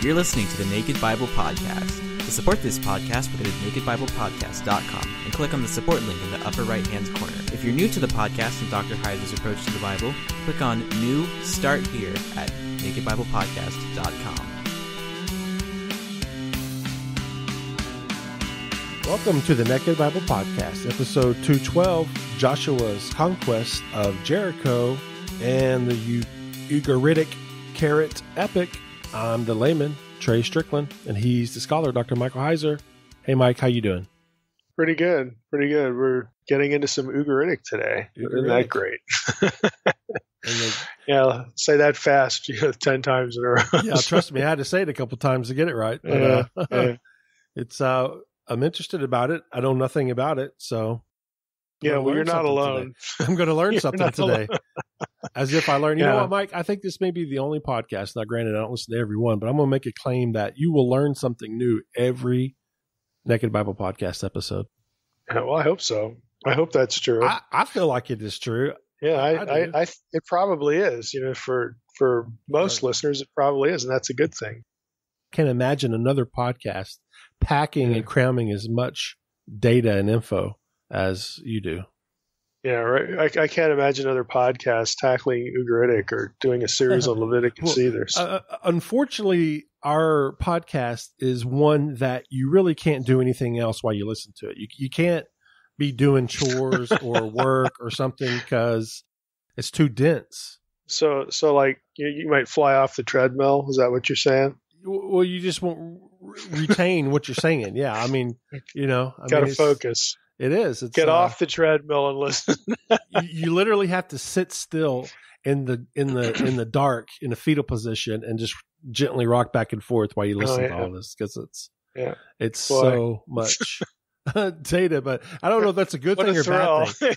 You're listening to the Naked Bible Podcast. To support this podcast, go to nakedbiblepodcast.com and click on the support link in the upper right-hand corner. If you're new to the podcast and Dr. Heiser's approach to the Bible, click on New Start Here at nakedbiblepodcast.com. Welcome to the Naked Bible Podcast, episode 212, Joshua's Conquest of Jericho and the Ugaritic Keret epic. I'm the layman, Trey Strickland, and he's the scholar, Dr. Michael Heiser. Hey, Mike, how you doing? Pretty good. We're getting into some Ugaritic today. Isn't that great? Yeah, say that fast, 10 times in a row. Yeah, trust me, I had to say it a couple times to get it right. But, it's I'm interested about it. I know nothing about it, so yeah. Well, you're not alone. Today. I'm going to learn something today. As if I learned. You know what, Mike? I think this may be the only podcast. Now, granted, I don't listen to every one, but I'm going to make a claim that you will learn something new every Naked Bible Podcast episode. Well, I hope so. I hope that's true. I feel like it is true. Yeah, I it probably is. For most listeners, it probably is, and that's a good thing. Can't imagine another podcast packing and cramming as much data and info as you do. Yeah, right. I can't imagine other podcasts tackling Ugaritic or doing a series on Leviticus either. Unfortunately, our podcast is one that you really can't do anything else while you listen to it. You can't be doing chores or work or something because it's too dense. So like you might fly off the treadmill. Is that what you're saying? Well, you just won't retain what you're saying. Yeah, I mean, got to focus. It is. It's, get off the treadmill and listen. you literally have to sit still in the dark in a fetal position and just gently rock back and forth while you listen to all this because it's so much data. But I don't know if that's a good thing or bad thing.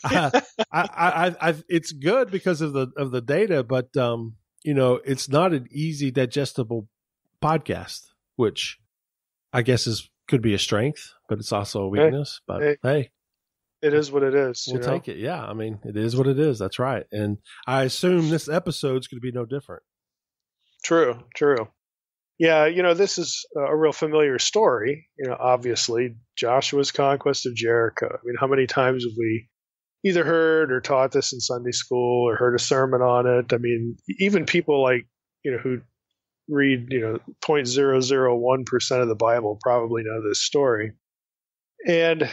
It's good because of the data, but it's not an easy digestible podcast, which I guess could be a strength, but it's also a weakness. But hey, it is what it is. We'll take it. Yeah, I mean, it is what it is. That's right. And I assume this episode's going to be no different. True. Yeah, this is a real familiar story. Obviously, Joshua's conquest of Jericho. I mean, how many times have we either heard or taught this in Sunday school or heard a sermon on it? I mean, even people like, who read, 0.001% of the Bible probably know this story. And,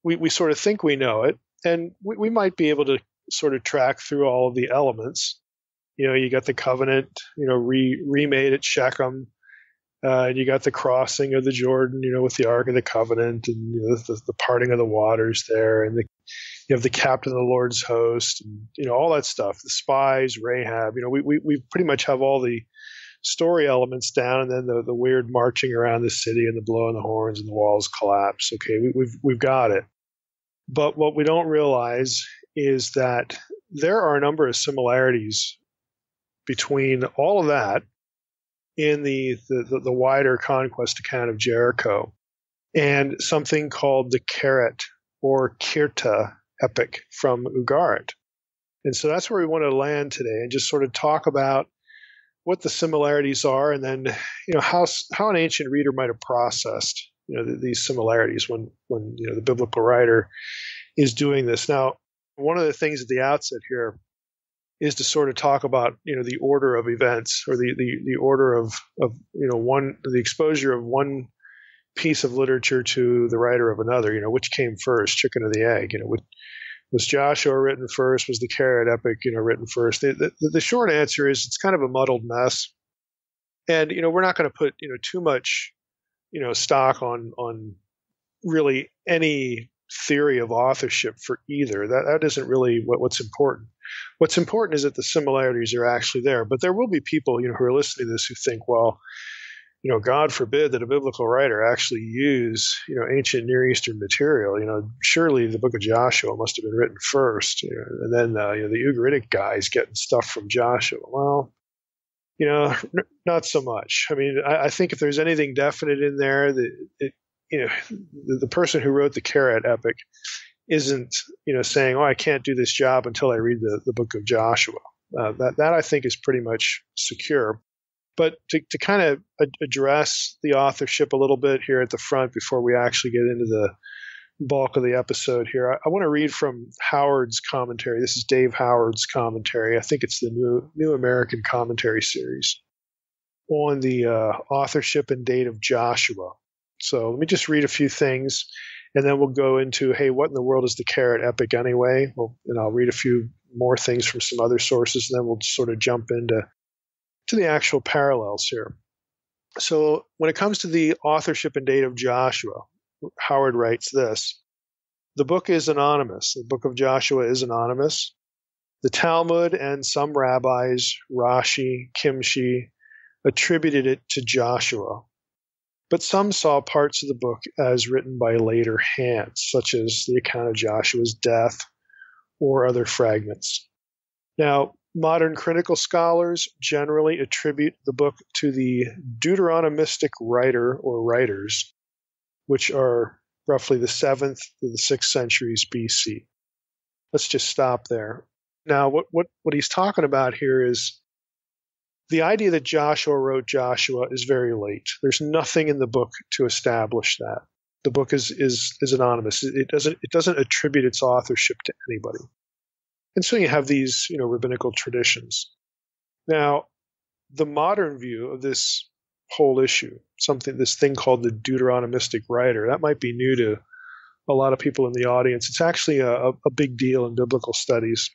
we sort of think we know it, and we might be able to sort of track through all of the elements. You got the covenant, remade at Shechem, and you got the crossing of the Jordan, with the Ark of the Covenant, and the parting of the waters there, and you have the captain of the Lord's host, and all that stuff. The spies, Rahab. We pretty much have all the story elements down, and then the weird marching around the city and the blowing the horns and the walls collapse. Okay, we've got it. But what we don't realize is that there are a number of similarities between all of that in the wider conquest account of Jericho and something called the Keret or Kirta epic from Ugarit. And so that's where we want to land today and just sort of talk about what the similarities are, and then how an ancient reader might have processed these similarities when the biblical writer is doing this. Now, one of the things at the outset here is to sort of talk about the order of events, or the order of the exposure of one piece of literature to the writer of another. Which came first, chicken or the egg? Was Joshua written first? Was the Keret epic, written first? The short answer is it's kind of a muddled mess, and we're not going to put too much stock on really any theory of authorship for either. That isn't really what's important. What's important is that the similarities are actually there. But there will be people who are listening to this who think, well, God forbid that a biblical writer actually use, ancient Near Eastern material. Surely the book of Joshua must have been written first, and then, the Ugaritic guys getting stuff from Joshua. Well, not so much. I mean, I think if there's anything definite in there, the person who wrote the Keret epic isn't, saying, I can't do this job until I read the book of Joshua. That I think is pretty much secure. But to kind of address the authorship a little bit here at the front before we actually get into the bulk of the episode here, I want to read from Howard's commentary. This is Dave Howard's commentary. I think it's the New American Commentary series on the authorship and date of Joshua. So let me just read a few things, and then we'll go into, hey, what in the world is the Keret epic anyway? And I'll read a few more things from some other sources, and then we'll sort of jump into the actual parallels here. So when it comes to the authorship and date of Joshua, Howard writes this: the book is anonymous. The book of Joshua is anonymous. The Talmud and some rabbis, Rashi, Kimshi, attributed it to Joshua. But some saw parts of the book as written by later hands, such as the account of Joshua's death or other fragments. Now, modern critical scholars generally attribute the book to the Deuteronomistic writer or writers, which are roughly the 7th to the 6th centuries BC. Let's just stop there. Now, what he's talking about here is the idea that Joshua wrote Joshua is very late. There's nothing in the book to establish that. The book is anonymous. It doesn't attribute its authorship to anybody. And so you have these, rabbinical traditions. Now, the modern view of this whole issue, this thing called the Deuteronomistic writer, that might be new to a lot of people in the audience. It's actually a big deal in biblical studies.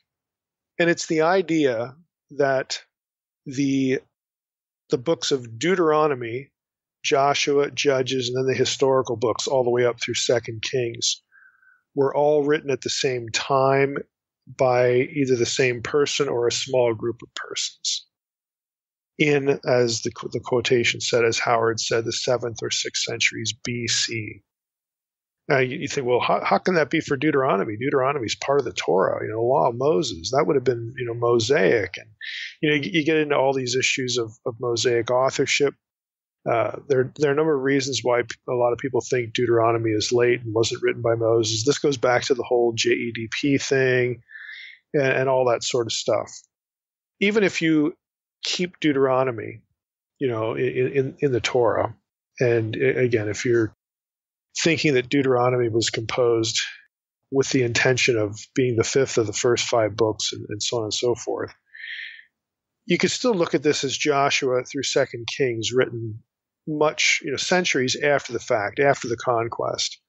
And it's the idea that the books of Deuteronomy, Joshua, Judges, and then the historical books all the way up through 2 Kings were all written at the same time by either the same person or a small group of persons. In, as the quotation said, as Howard said, the 7th or 6th centuries BC. Now you think, well, how can that be for Deuteronomy? Deuteronomy is part of the Torah, the law of Moses. That would have been, Mosaic. And, you get into all these issues of Mosaic authorship. There are a number of reasons why a lot of people think Deuteronomy is late and wasn't written by Moses. This goes back to the whole JEDP thing and all that sort of stuff. Even if you keep Deuteronomy, in the Torah, and again, if you're thinking that Deuteronomy was composed with the intention of being the 5th of the first 5 books and so on and so forth, you could still look at this as Joshua through 2 Kings written much, centuries after the fact, after the conquest,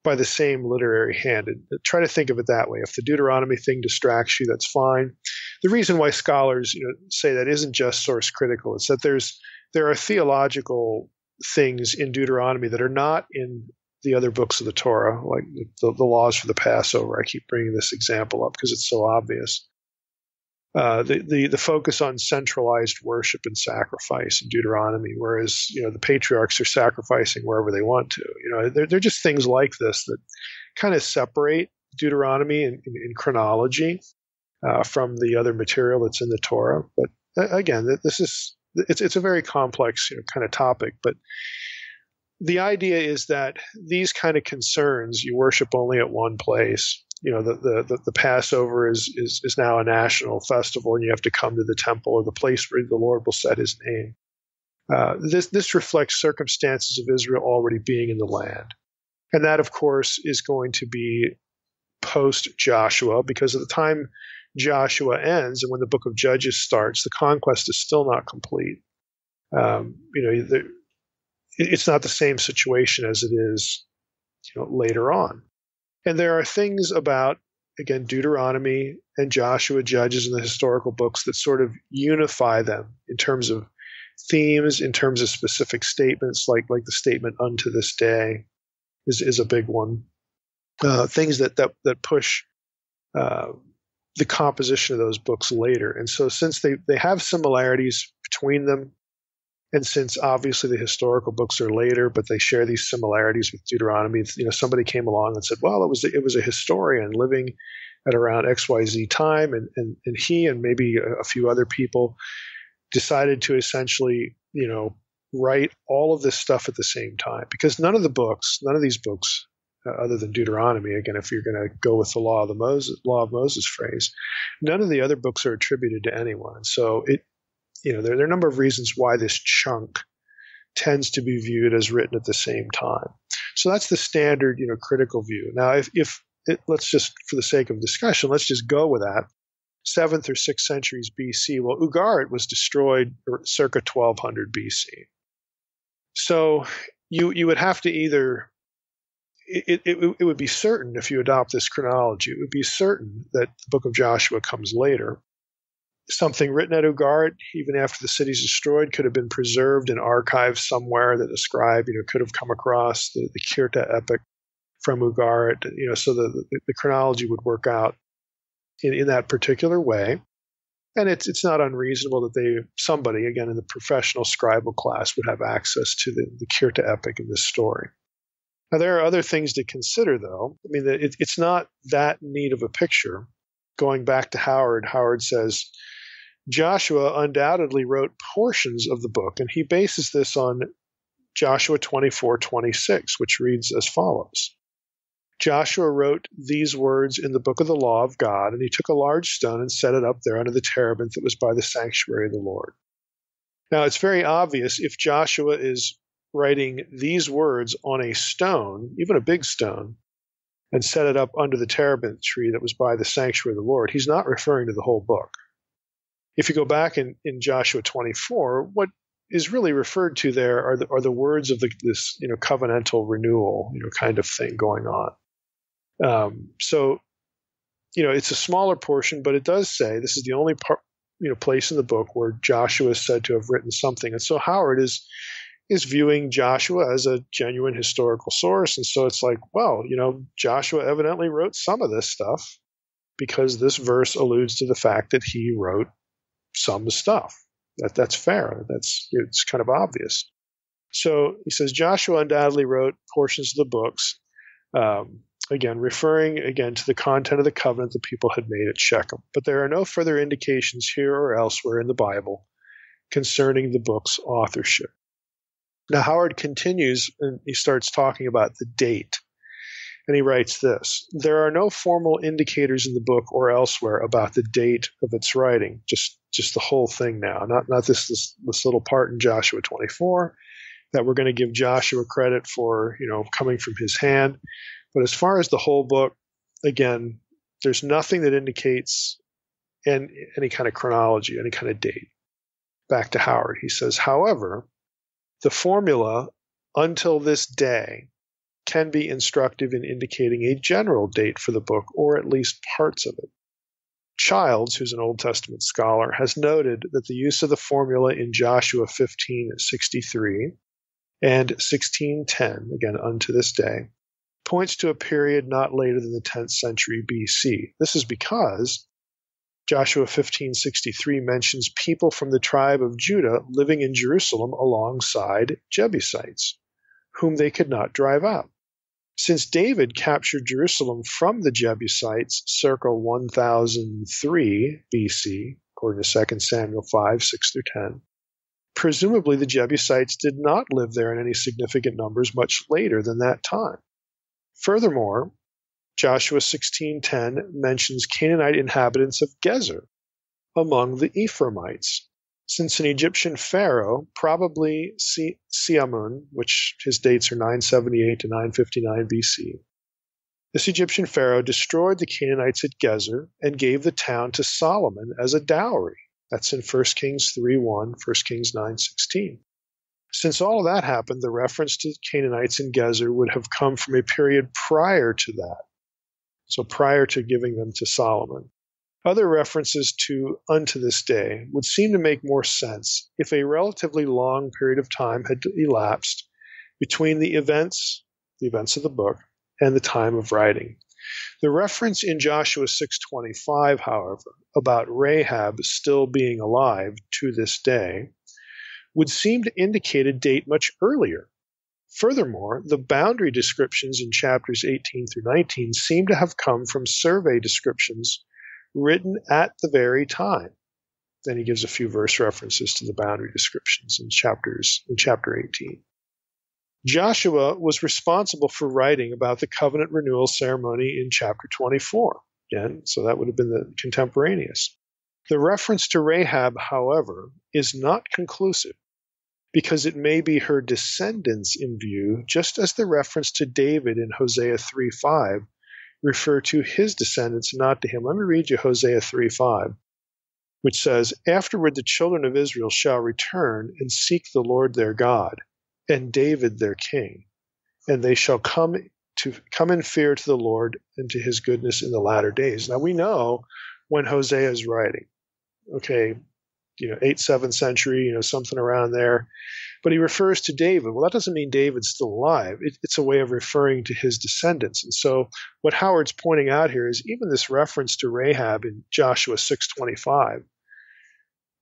by the same literary hand. And try to think of it that way. If the Deuteronomy thing distracts you, that's fine. The reason why scholars, say that isn't just source critical. It's that there are theological things in Deuteronomy that are not in the other books of the Torah, like the laws for the Passover. I keep bringing this example up because it's so obvious. The focus on centralized worship and sacrifice in Deuteronomy, whereas the patriarchs are sacrificing wherever they want to. They're just things like this that kind of separate Deuteronomy in chronology from the other material that's in the Torah. But again, it's a very complex kind of topic. But the idea is that these kind of concerns, you worship only at one place. The Passover is now a national festival, and you have to come to the temple or the place where the Lord will set his name. This reflects circumstances of Israel already being in the land. And that, of course, is going to be post-Joshua, because at the time Joshua ends and when the book of Judges starts, the conquest is still not complete. It's not the same situation as it is later on. And there are things about, again, Deuteronomy and Joshua, Judges, and the historical books that sort of unify them in terms of themes, in terms of specific statements, like the statement "unto this day" is a big one. Things that push the composition of those books later. And so since they have similarities between them, and since obviously the historical books are later, but they share these similarities with Deuteronomy, somebody came along and said, well, it was a historian living at around XYZ time, and he and maybe a few other people decided to essentially, write all of this stuff at the same time. Because none of these books, other than Deuteronomy, again, if you're going to go with the law of Moses phrase, none of the other books are attributed to anyone. So there are a number of reasons why this chunk tends to be viewed as written at the same time. So that's the standard, critical view. Now, let's just, for the sake of discussion, let's just go with that. 7th or 6th centuries BC. Well, Ugarit was destroyed circa 1200 BC. So you would have to either, it would be certain, if you adopt this chronology, it would be certain that the book of Joshua comes later. Something written at Ugarit, even after the city's destroyed, could have been preserved in archives somewhere that the scribe, could have come across the Kirta epic from Ugarit, so the chronology would work out in that particular way. And it's not unreasonable that somebody, again, in the professional scribal class would have access to the Kirta epic in this story. Now, there are other things to consider, though. I mean, it's not that neat of a picture. Going back to Howard says, Joshua undoubtedly wrote portions of the book, and he bases this on Joshua 24:26, which reads as follows. Joshua wrote these words in the book of the law of God, and he took a large stone and set it up there under the terebinth that was by the sanctuary of the Lord. Now, it's very obvious if Joshua is writing these words on a stone, even a big stone, and set it up under the terebinth tree that was by the sanctuary of the Lord, he's not referring to the whole book. If you go back in Joshua 24, what is really referred to there are the words of this covenantal renewal kind of thing going on. So it's a smaller portion, but it does say this is the only place in the book where Joshua is said to have written something. And so Howard is viewing Joshua as a genuine historical source. And so it's like, well, Joshua evidently wrote some of this stuff because this verse alludes to the fact that he wrote some stuff. That's fair. It's kind of obvious. So he says Joshua undoubtedly wrote portions of the books, again, referring again to the content of the covenant the people had made at Shechem. But there are no further indications here or elsewhere in the Bible concerning the book's authorship. Now, Howard continues, and he starts talking about the date. And he writes this: there are no formal indicators in the book or elsewhere about the date of its writing, just the whole thing now, not this little part in Joshua 24 that we're going to give Joshua credit for, coming from his hand. But as far as the whole book, again, there's nothing that indicates any kind of chronology, any kind of date. Back to Howard. He says, however, the formula until this day can be instructive in indicating a general date for the book, or at least parts of it. Childs, who's an Old Testament scholar, has noted that the use of the formula in Joshua 15:63 and 16:10, again unto this day, points to a period not later than the 10th century BC. This is because Joshua 15:63 mentions people from the tribe of Judah living in Jerusalem alongside Jebusites, whom they could not drive out. Since David captured Jerusalem from the Jebusites circa 1003 BC, according to 2 Samuel 5:6-10, presumably the Jebusites did not live there in any significant numbers much later than that time. Furthermore, Joshua 16:10 mentions Canaanite inhabitants of Gezer among the Ephraimites, since an Egyptian pharaoh, probably Siamun, which his dates are 978 to 959 BC, this Egyptian pharaoh destroyed the Canaanites at Gezer and gave the town to Solomon as a dowry. That's in 1 Kings 3:1, 1 Kings 9:16. Since all of that happened, the reference to the Canaanites in Gezer would have come from a period prior to that, so prior to giving them to Solomon. Other references to unto this day would seem to make more sense if a relatively long period of time had elapsed between the events of the book, and the time of writing. The reference in Joshua 6:25, however, about Rahab still being alive to this day, would seem to indicate a date much earlier. Furthermore, the boundary descriptions in chapters 18 through 19 seem to have come from survey descriptions written at the very time. Then he gives a few verse references to the boundary descriptions in chapter 18. Joshua was responsible for writing about the covenant renewal ceremony in chapter 24. Again, so that would have been the contemporaneous. The reference to Rahab, however, is not conclusive, because it may be her descendants in view, just as the reference to David in Hosea 3:5 refer to his descendants, not to him. Let me read you Hosea 3:5, which says, "Afterward the children of Israel shall return and seek the Lord their God, and David their king, and they shall come in fear to the Lord and to his goodness in the latter days." Now we know when Hosea is writing. Okay, 8th, 7th century, something around there. But he refers to David. Well, that doesn't mean David's still alive. It's a way of referring to his descendants. And so what Howard's pointing out here is even this reference to Rahab in Joshua 6:25,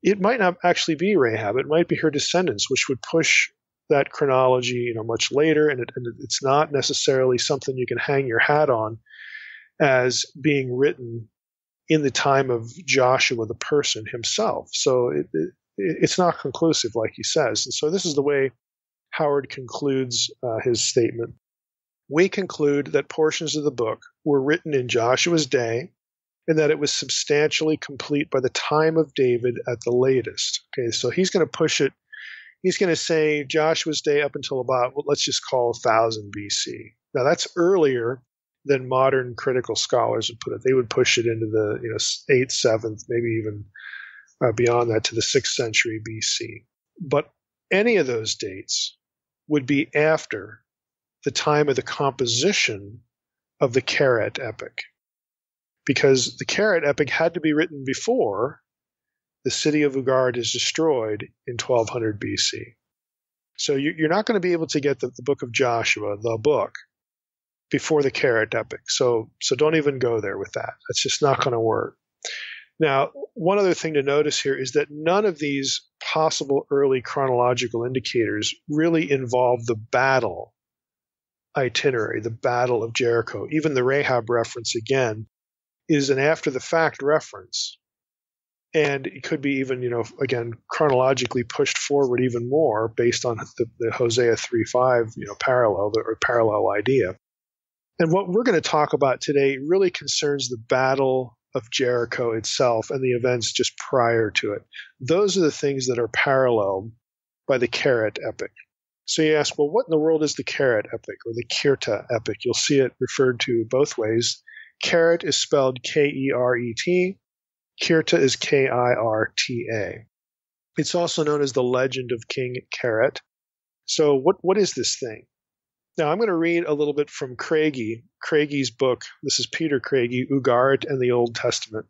it might not actually be Rahab. It might be her descendants, which would push that chronology, much later. And it's not necessarily something you can hang your hat on as being written in the time of Joshua, the person himself. So it's not conclusive, like he says. And so this is the way Howard concludes his statement. We conclude that portions of the book were written in Joshua's day and that it was substantially complete by the time of David at the latest. Okay, so he's going to push it. He's going to say Joshua's day up until about, let's just call 1000 BC. Now that's earlier than modern critical scholars would put it. They would push it into the 8th, 7th, maybe even beyond that to the 6th century BC. But any of those dates would be after the time of the composition of the Keret epic, because the Keret epic had to be written before the city of Ugarit is destroyed in 1200 BC. So you're not going to be able to get the book of Joshua, the book, before the Keret epic. So don't even go there with that. That's just not going to work. Now, one other thing to notice here is that none of these possible early chronological indicators really involve the battle itinerary, the Battle of Jericho. Even the Rahab reference, again, is an after-the-fact reference. And it could be even, again, chronologically pushed forward even more based on the Hosea 3:5, parallel idea. And what we're going to talk about today really concerns the Battle of Jericho itself and the events just prior to it. Those are the things that are paralleled by the Keret epic. So you ask, well, what in the world is the Keret epic or the Kirta epic? You'll see it referred to both ways. Keret is spelled K-E-R-E-T. Kirta is K-I-R-T-A. It's also known as the Legend of King Keret. So what is this thing? Now, I'm going to read a little bit from Craigie's book. This is Peter Craigie, Ugarit and the Old Testament,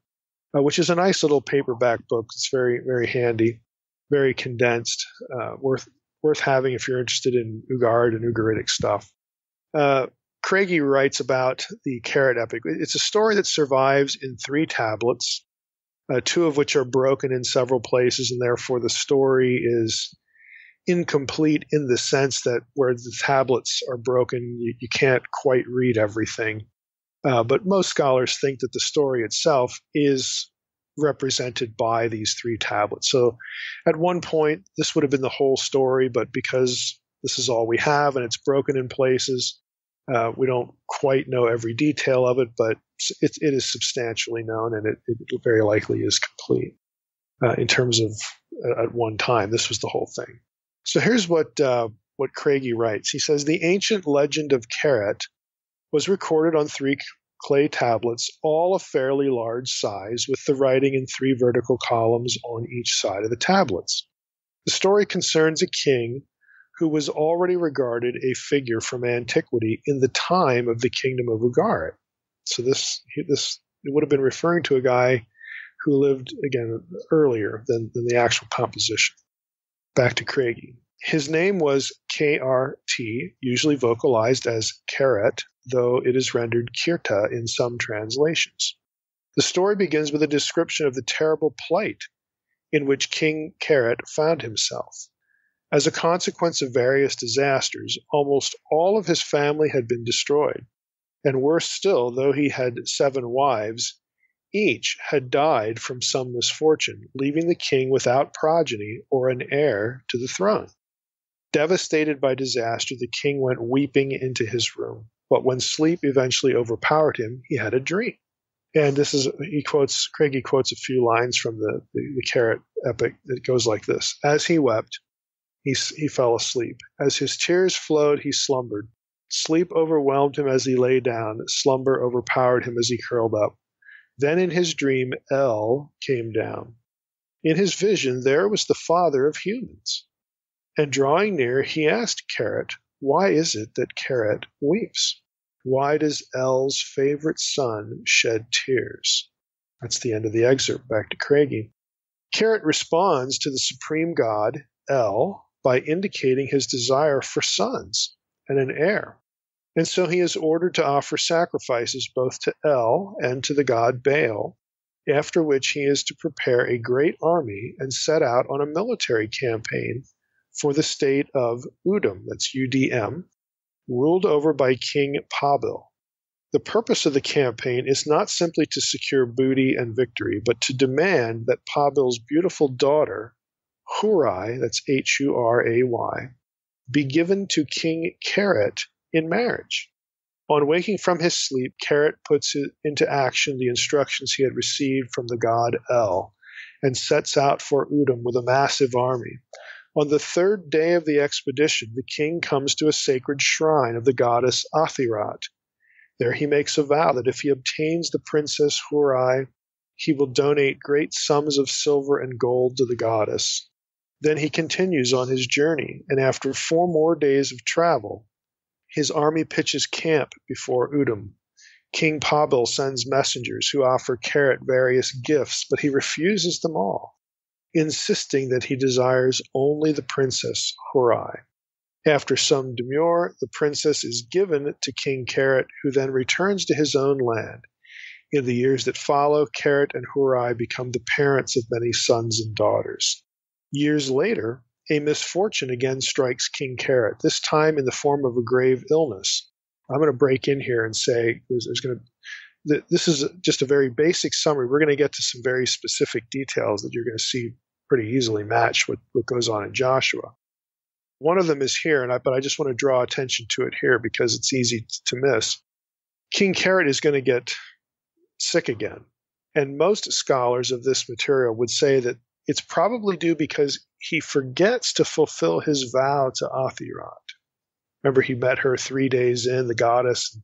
which is a nice little paperback book. It's very, very handy, very condensed, worth having if you're interested in Ugarit and Ugaritic stuff. Craigie writes about the Keret epic. It's a story that survives in 3 tablets, 2 of which are broken in several places, and therefore the story is incomplete in the sense that where the tablets are broken, you can't quite read everything. But most scholars think that the story itself is represented by these 3 tablets. So at one point, this would have been the whole story, but because this is all we have and it's broken in places, we don't quite know every detail of it, but it is substantially known, and it very likely is complete in terms of at one time. This was the whole thing. So here's what Craigie writes. He says, the ancient legend of Keret was recorded on 3 clay tablets, all of fairly large size, with the writing in 3 vertical columns on each side of the tablets. The story concerns a king who was already regarded a figure from antiquity in the time of the kingdom of Ugarit. So this it would have been referring to a guy who lived, again, earlier than the actual composition. Back to Craigie. His name was K-R-T, usually vocalized as Keret, though it is rendered Kirta in some translations. The story begins with a description of the terrible plight in which King Keret found himself. As a consequence of various disasters, almost all of his family had been destroyed, and worse still, though he had 7 wives, each had died from some misfortune, leaving the king without progeny or an heir to the throne. Devastated by disaster, the king went weeping into his room, but when sleep eventually overpowered him, he had a dream. And Craigie quotes a few lines from the Keret epic that goes like this. As he wept, he fell asleep. As his tears flowed, he slumbered. Sleep overwhelmed him as he lay down. Slumber overpowered him as he curled up. Then in his dream, El came down. In his vision, there was the father of humans. And drawing near, he asked Keret, why is it that Keret weeps? Why does El's favorite son shed tears? That's the end of the excerpt. Back to Craigie. Keret responds to the supreme god, El, by indicating his desire for sons and an heir. And so he is ordered to offer sacrifices both to El and to the god Baal, after which he is to prepare a great army and set out on a military campaign for the state of Udum, that's UDM, ruled over by King Pabil. The purpose of the campaign is not simply to secure booty and victory, but to demand that Pabil's beautiful daughter, Hurai, that's Huray, be given to King Keret in marriage. On waking from his sleep, Keret puts into action the instructions he had received from the god El and sets out for Udum with a massive army. On the third day of the expedition, the king comes to a sacred shrine of the goddess Athirat. There he makes a vow that if he obtains the princess Hurai, he will donate great sums of silver and gold to the goddess. Then he continues on his journey, and after 4 more days of travel, his army pitches camp before Udum. King Pabil sends messengers who offer Keret various gifts, but he refuses them all, insisting that he desires only the princess Hurai. After some demur, the princess is given to King Keret, who then returns to his own land. In the years that follow, Keret and Hurai become the parents of many sons and daughters. Years later, a misfortune again strikes King Keret, this time in the form of a grave illness. I'm going to break in here and say this is just a very basic summary. We're going to get to some very specific details that you're going to see pretty easily match what goes on in Joshua. One of them is here, but I just want to draw attention to it here because it's easy to miss. King Keret is going to get sick again. And most scholars of this material would say that it's probably due because he forgets to fulfill his vow to Athirat. Remember, he met her 3 days in, the goddess,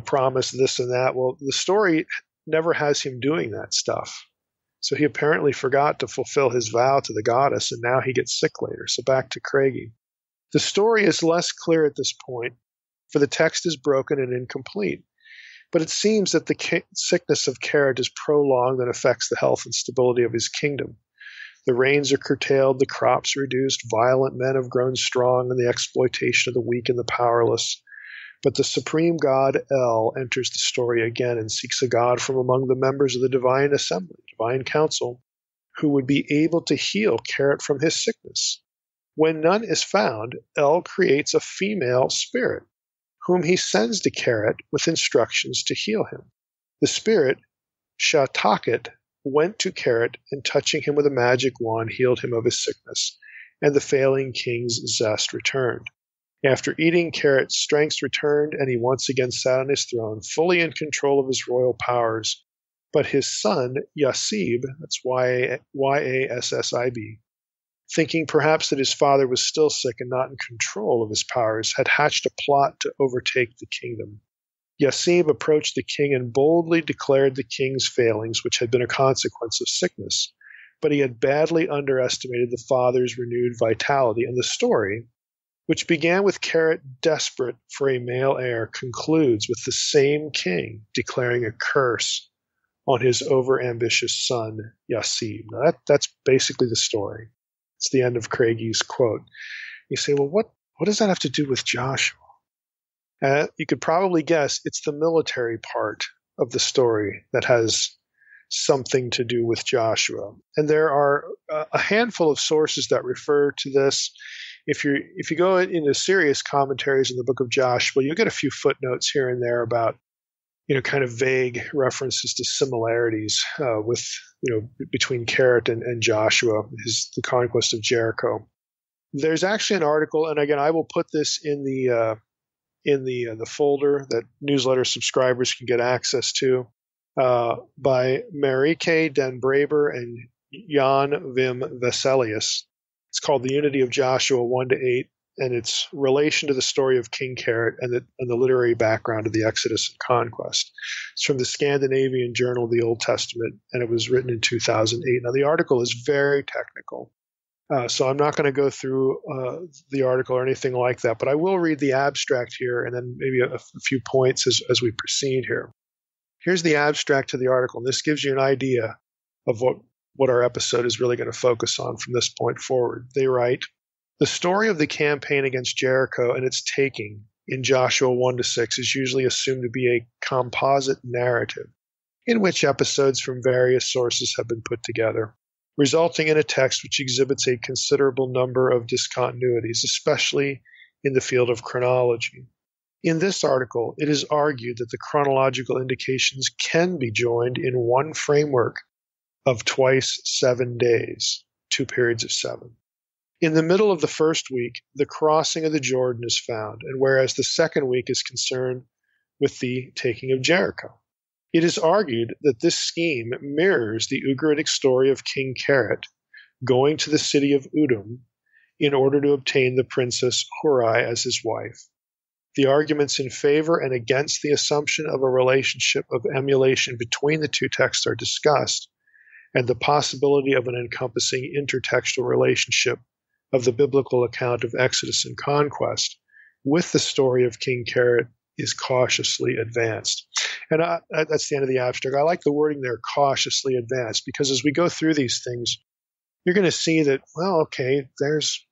promised this and that. Well, the story never has him doing that stuff. So he apparently forgot to fulfill his vow to the goddess, and now he gets sick later. So back to Craigie. The story is less clear at this point, for the text is broken and incomplete. But it seems that the sickness of Keret is prolonged and affects the health and stability of his kingdom. The rains are curtailed, the crops reduced, violent men have grown strong in the exploitation of the weak and the powerless. But the supreme god El enters the story again and seeks a god from among the members of the divine assembly, divine council, who would be able to heal Keret from his sickness. When none is found, El creates a female spirit, whom he sends to Keret with instructions to heal him. The spirit, Shataket, went to Keret and touching him with a magic wand healed him of his sickness, and the failing king's zest returned. After eating, Keret's strength returned, and he once again sat on his throne, fully in control of his royal powers. But his son, Yassib, that's Yassib, thinking perhaps that his father was still sick and not in control of his powers, had hatched a plot to overtake the kingdom. Yassib approached the king and boldly declared the king's failings, which had been a consequence of sickness. But he had badly underestimated the father's renewed vitality, and the story, which began with Keret desperate for a male heir, concludes with the same king declaring a curse on his overambitious son, Yassib. Now that's basically the story. It's the end of Craigie's quote. You say, well, what does that have to do with Joshua? You could probably guess it's the military part of the story that has something to do with Joshua. And there are a handful of sources that refer to this. If you go into serious commentaries in the book of Joshua, you'll get a few footnotes here and there about, kind of vague references to similarities between Keret and Joshua, the conquest of Jericho. There's actually an article, and again, I will put this in the folder that newsletter subscribers can get access to. by Marieke den Braber and Jan Wim Vesalius. It's called The Unity of Joshua 1-8, and its relation to the story of King Keret and the literary background of the Exodus and Conquest. It's from the Scandinavian Journal of the Old Testament, and it was written in 2008. Now, the article is very technical, so I'm not going to go through the article or anything like that, but I will read the abstract here and then maybe a few points as we proceed here. Here's the abstract to the article, and this gives you an idea of what our episode is really going to focus on from this point forward. They write, the story of the campaign against Jericho and its taking in Joshua 1-6 is usually assumed to be a composite narrative in which episodes from various sources have been put together, resulting in a text which exhibits a considerable number of discontinuities, especially in the field of chronology. In this article, it is argued that the chronological indications can be joined in one framework of twice 7 days, 2 periods of 7. In the middle of the first week, the crossing of the Jordan is found, and whereas the second week is concerned with the taking of Jericho. It is argued that this scheme mirrors the Ugaritic story of King Keret going to the city of Udum in order to obtain the princess Hurai as his wife. The arguments in favor and against the assumption of a relationship of emulation between the two texts are discussed, and the possibility of an encompassing intertextual relationship of the biblical account of Exodus and Conquest with the story of King Keret is cautiously advanced. And that's the end of the abstract. I like the wording there, cautiously advanced, because as we go through these things, you're going to see that, well, okay, there's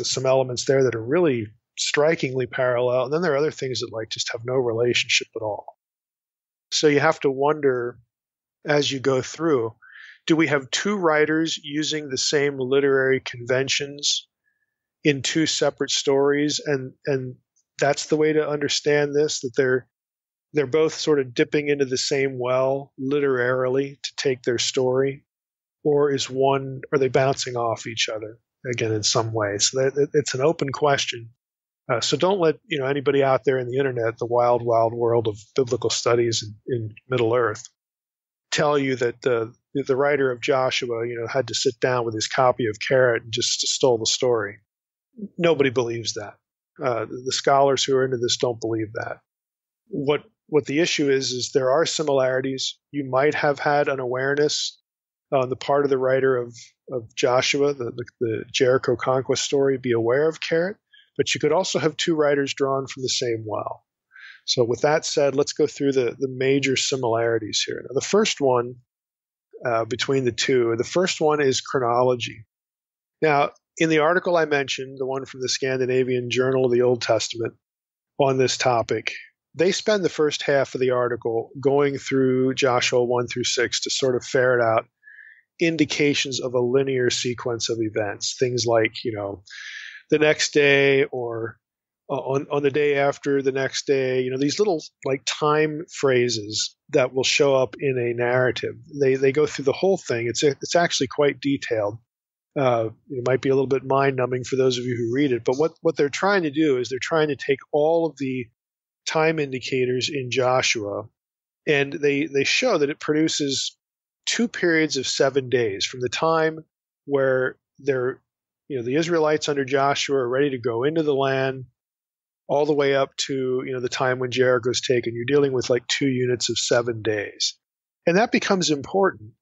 some elements there that are really strikingly parallel, and then there are other things that like just have no relationship at all. So you have to wonder as you go through, do we have two writers using the same literary conventions in two separate stories, and that's the way to understand this, that they're both sort of dipping into the same well literarily to take their story, or are they bouncing off each other again in some way? So it's an open question. So don't let anybody out there in the internet, the wild, wild world of biblical studies in Middle Earth, tell you that the writer of Joshua, had to sit down with his copy of Keret and just stole the story. Nobody believes that. The scholars who are into this don't believe that. What the issue is there are similarities. You might have had an awareness on the part of the writer of Joshua, the Jericho conquest story, be aware of Keret, but you could also have two writers drawn from the same well. So with that said, let's go through the major similarities here. Now, the first one between the two, the first one is chronology. Now, in the article I mentioned, the one from the Scandinavian Journal of the Old Testament on this topic, they spend the first half of the article going through Joshua 1-6 to sort of ferret out indications of a linear sequence of events, things like, the next day or on the day after the next day, these little like time phrases that will show up in a narrative. They go through the whole thing. It's actually quite detailed. It might be a little bit mind-numbing for those of you who read it, but what they're trying to do is they're trying to take all of the time indicators in Joshua, and they show that it produces 2 periods of 7 days from the time where the Israelites under Joshua are ready to go into the land all the way up to the time when Jericho is taken. You're dealing with like 2 units of 7 days. And that becomes important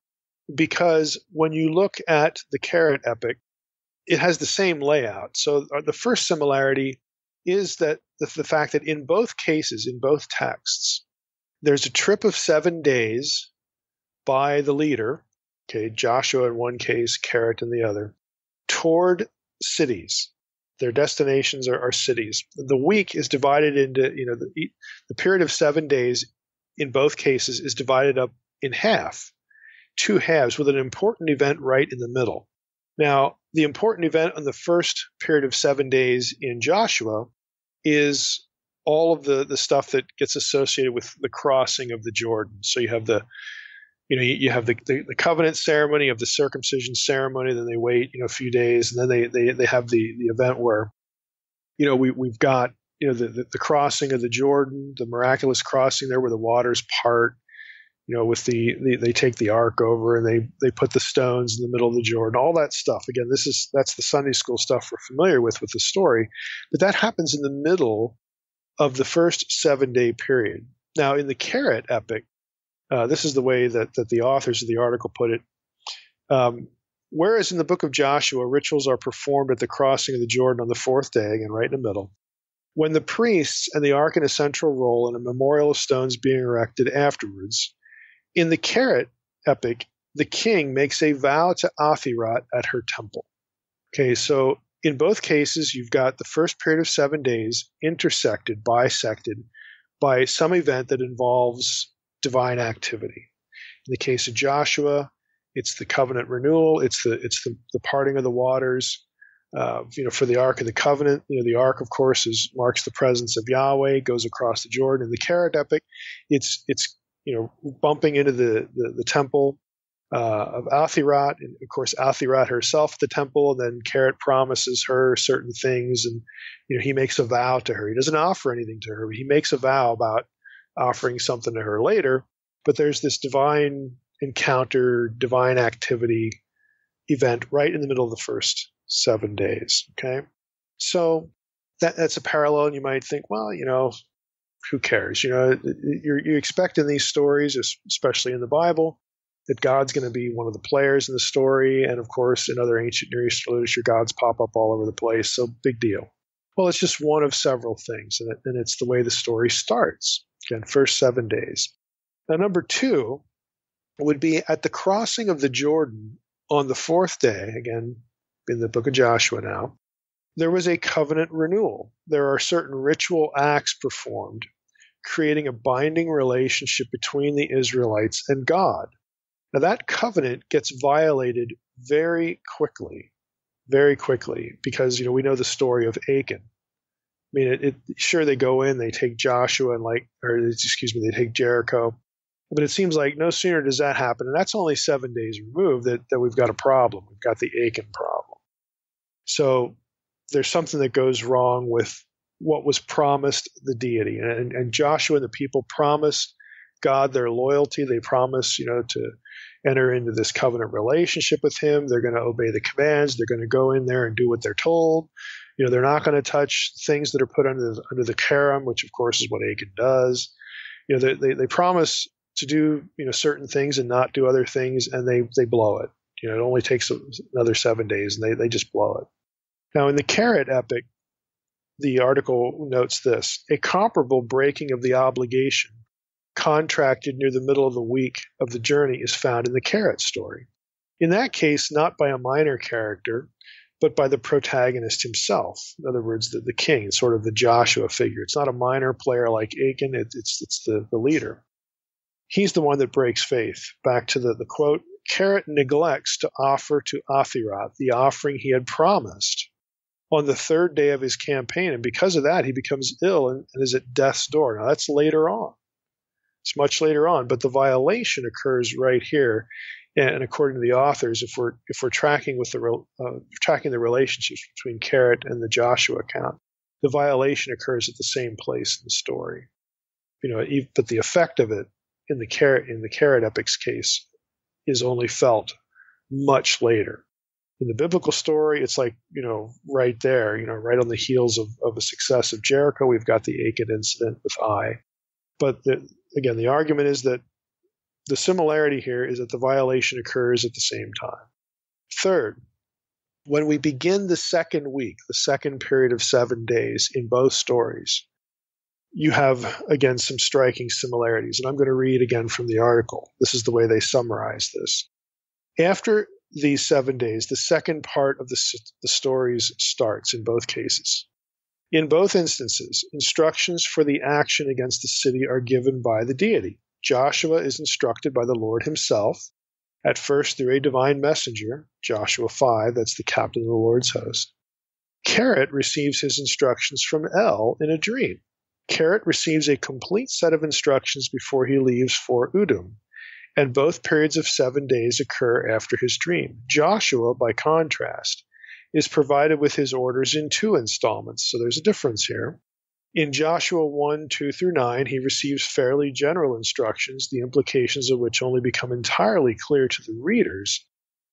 because when you look at the Keret epic, it has the same layout. So the first similarity is that the fact that in both cases, in both texts, there's a trip of 7 days by the leader, Joshua in one case, Keret in the other, toward cities. Their destinations are cities. The week is divided into, the period of 7 days in both cases is divided up in half, 2 halves, with an important event right in the middle. Now, the important event on the first period of 7 days in Joshua is all of the stuff that gets associated with the crossing of the Jordan. So you have you have the covenant ceremony, of the circumcision ceremony, then they wait, a few days, and then they have the event where, we've got, the crossing of the Jordan, the miraculous crossing there where the waters part. with they take the ark over and they put the stones in the middle of the Jordan, all that stuff. Again, that's the Sunday school stuff we're familiar with the story, but that happens in the middle of the first 7-day period. Now, in the Keret epic, this is the way that the authors of the article put it. Whereas in the book of Joshua, rituals are performed at the crossing of the Jordan on the 4th day, again, right in the middle, when the priests and the ark in a central role and a memorial of stones being erected afterwards. In the Keret epic, the king makes a vow to Athirat at her temple. Okay, so in both cases, you've got the first period of 7 days bisected by some event that involves divine activity. In the case of Joshua, it's the covenant renewal. It's the parting of the waters. For the Ark of the Covenant, the Ark, of course, marks the presence of Yahweh, goes across the Jordan. In the Keret epic, it's bumping into the temple of Athirat, and of course Athirat herself at the temple, and then Keret promises her certain things, and he makes a vow to her. He doesn't offer anything to her, but he makes a vow about offering something to her later. But there's this divine encounter, divine activity event right in the middle of the first 7 days. Okay, so that's a parallel, and you might think, well, who cares? You expect in these stories, especially in the Bible, that God's going to be one of the players in the story, and of course, in other ancient Near Eastern literature, gods pop up all over the place. So big deal. Well, it's just one of several things, and it's the way the story starts. Again, first 7 days. Now, number 2 would be at the crossing of the Jordan on the 4th day, again, in the book of Joshua now, there was a covenant renewal. There are certain ritual acts performed, creating a binding relationship between the Israelites and God. Now, that covenant gets violated very quickly, because, we know the story of Achan. I mean, sure, they go in, they take Joshua they take Jericho. But it seems like no sooner does that happen, and that's only 7 days removed, that we've got a problem. We've got the Achan problem. So there's something that goes wrong with what was promised the deity. And Joshua and the people promised God their loyalty. They promised, to enter into this covenant relationship with him. They're going to obey the commands. They're going to go in there and do what they're told. They're not going to touch things that are put under the Kerem, which of course is what Achan does. They promise to do certain things and not do other things, and they blow it. It only takes another 7 days, and they just blow it. Now, in the Keret epic, the article notes this: a comparable breaking of the obligation contracted near the middle of the week of the journey is found in the Keret story. In that case, not by a minor character, but by the protagonist himself. In other words, the king, sort of the Joshua figure. It's not a minor player like Achan, it's the leader. He's the one that breaks faith. Back to the quote, Keret neglects to offer to Athirat the offering he had promised on the 3rd day of his campaign, and because of that, he becomes ill and is at death's door. Now, that's later on. It's much later on, but the violation occurs right here. And according to the authors, if we're tracking tracking the relationships between Keret and the Joshua account, the violation occurs at the same place in the story. But the effect of it in the Keret epic's case is only felt much later. In the biblical story, it's like, right there, right on the heels of a success of Jericho, we've got the Achan incident with Ai. But again, the argument is that the similarity here is that the violation occurs at the same time. Third, when we begin the second week, the second period of 7 days in both stories, you have, again, some striking similarities. And I'm going to read again from the article. This is the way they summarize this. After these 7 days, the second part of the stories starts in both cases. In both instances, instructions for the action against the city are given by the deity. Joshua is instructed by the Lord himself, at first through a divine messenger, Joshua 5, that's the captain of the Lord's host. Keret receives his instructions from El in a dream. Keret receives a complete set of instructions before he leaves for Udum, and both periods of 7 days occur after his dream. Joshua, by contrast, is provided with his orders in 2 installments, so there's a difference here. In Joshua 1, 2 through 9, he receives fairly general instructions, the implications of which only become entirely clear to the readers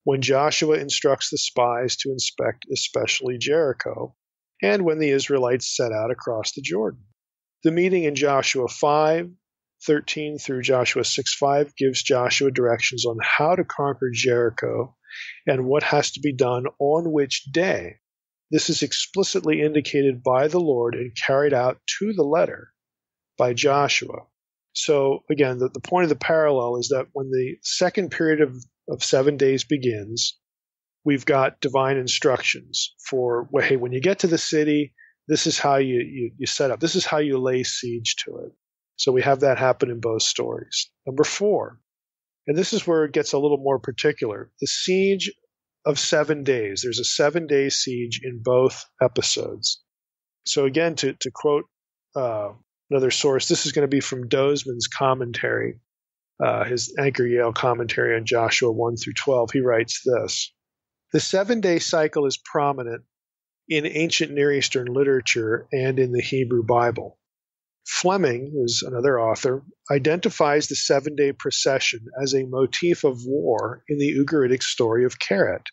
when Joshua instructs the spies to inspect especially Jericho, and when the Israelites set out across the Jordan. The meeting in Joshua 5:13 through Joshua 6:5 gives Joshua directions on how to conquer Jericho and what has to be done on which day. This is explicitly indicated by the Lord and carried out to the letter by Joshua. So again, the point of the parallel is that when the second period of 7 days begins, we've got divine instructions for, well, hey, when you get to the city, this is how you set up. This is how you lay siege to it. So we have that happen in both stories. Number 4, and this is where it gets a little more particular, the siege of 7 days. There's a 7-day siege in both episodes. So again, to quote another source, this is going to be from Dozeman's commentary, his Anchor Yale commentary on Joshua 1 through 12. He writes this: the 7-day cycle is prominent in ancient Near Eastern literature and in the Hebrew Bible. Fleming, who's another author, identifies the 7-day procession as a motif of war in the Ugaritic story of Keret.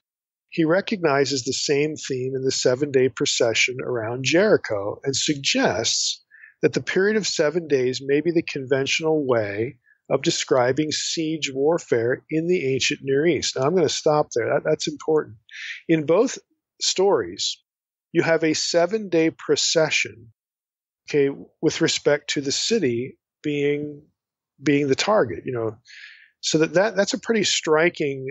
He recognizes the same theme in the 7-day procession around Jericho and suggests that the period of 7 days may be the conventional way of describing siege warfare in the ancient Near East. Now, I'm going to stop there. That's important. In both stories, you have a 7-day procession, okay, with respect to the city being the target, so that's a pretty striking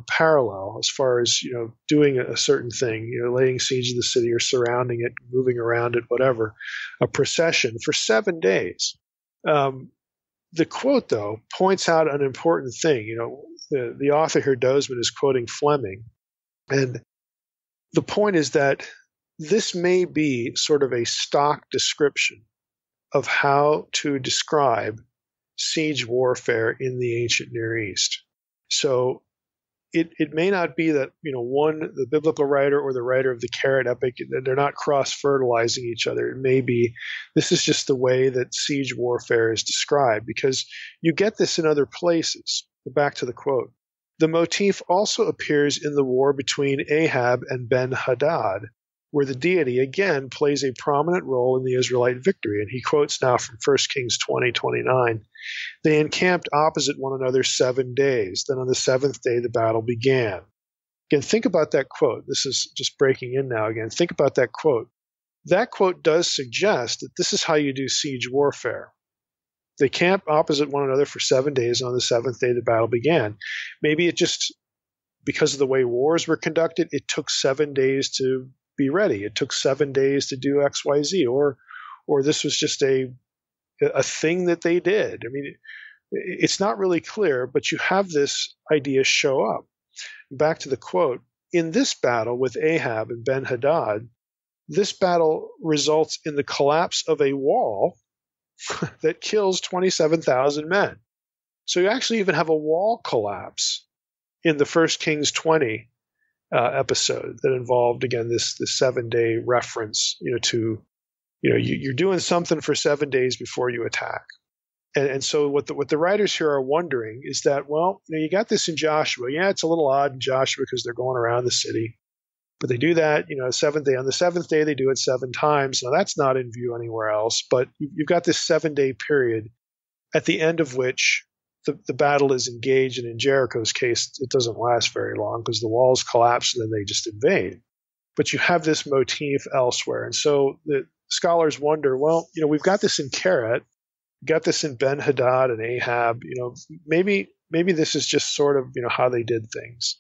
parallel as far as doing a certain thing, laying siege to the city or surrounding it, moving around it, whatever, a procession for 7 days. The quote, though, points out an important thing. The author here, Dozeman, is quoting Fleming, and the point is that this may be sort of a stock description of how to describe siege warfare in the ancient Near East. So it may not be that, the biblical writer or the writer of the Keret epic, they're not cross-fertilizing each other. It may be this is just the way that siege warfare is described, because you get this in other places. Back to the quote. The motif also appears in the war between Ahab and Ben-Hadad, where the deity again plays a prominent role in the Israelite victory. And he quotes now from 1 Kings 20:29. They encamped opposite one another 7 days. Then on the 7th day, the battle began. Again, think about that quote. This is just breaking in now again. Think about that quote. That quote does suggest that this is how you do siege warfare. They camped opposite one another for 7 days, and on the 7th day, the battle began. Maybe it just, because of the way wars were conducted, it took 7 days to be ready. It took 7 days to do X, Y, Z, or this was just a thing that they did. I mean, it's not really clear, but you have this idea show up. Back to the quote. In this battle with Ahab and Ben-Hadad, this battle results in the collapse of a wall that kills 27,000 men. So you actually even have a wall collapse in the 1 Kings 20 episode that involved, again, this 7-day reference, you're doing something for 7 days before you attack. And so what the writers here are wondering is that, well, you got this in Joshua. Yeah, it's a little odd in Joshua because they're going around the city. But they do that, 7th day. On the 7th day, they do it 7 times. Now, that's not in view anywhere else. But you've got this 7-day period at the end of which the battle is engaged. And in Jericho's case, it doesn't last very long because the walls collapse and then they just invade. But you have this motif elsewhere. And so the scholars wonder, well, we've got this in Keret. We've got this in Ben-Hadad and Ahab. Maybe this is just sort of, how they did things.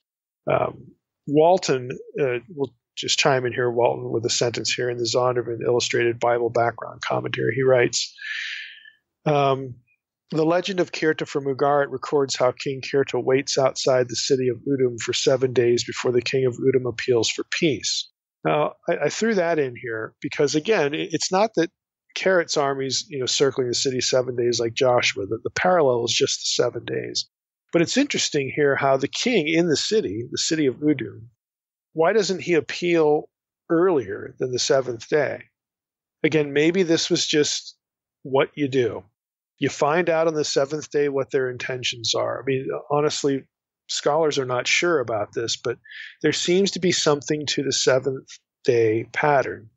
Walton, will just chime in here, Walton, with a sentence here in the Zondervan Illustrated Bible Background Commentary. He writes, the legend of Kirta from Ugarit records how King Kirta waits outside the city of Udum for 7 days before the king of Udum appeals for peace. Now, I threw that in here because, again, it's not that Keret's armies, circling the city 7 days like Joshua. The parallel is just the 7 days. But it's interesting here how the king in the city of Udum, why doesn't he appeal earlier than the 7th day? Again, maybe this was just what you do. You find out on the seventh day what their intentions are. I mean, honestly, scholars are not sure about this, but there seems to be something to the seventh day pattern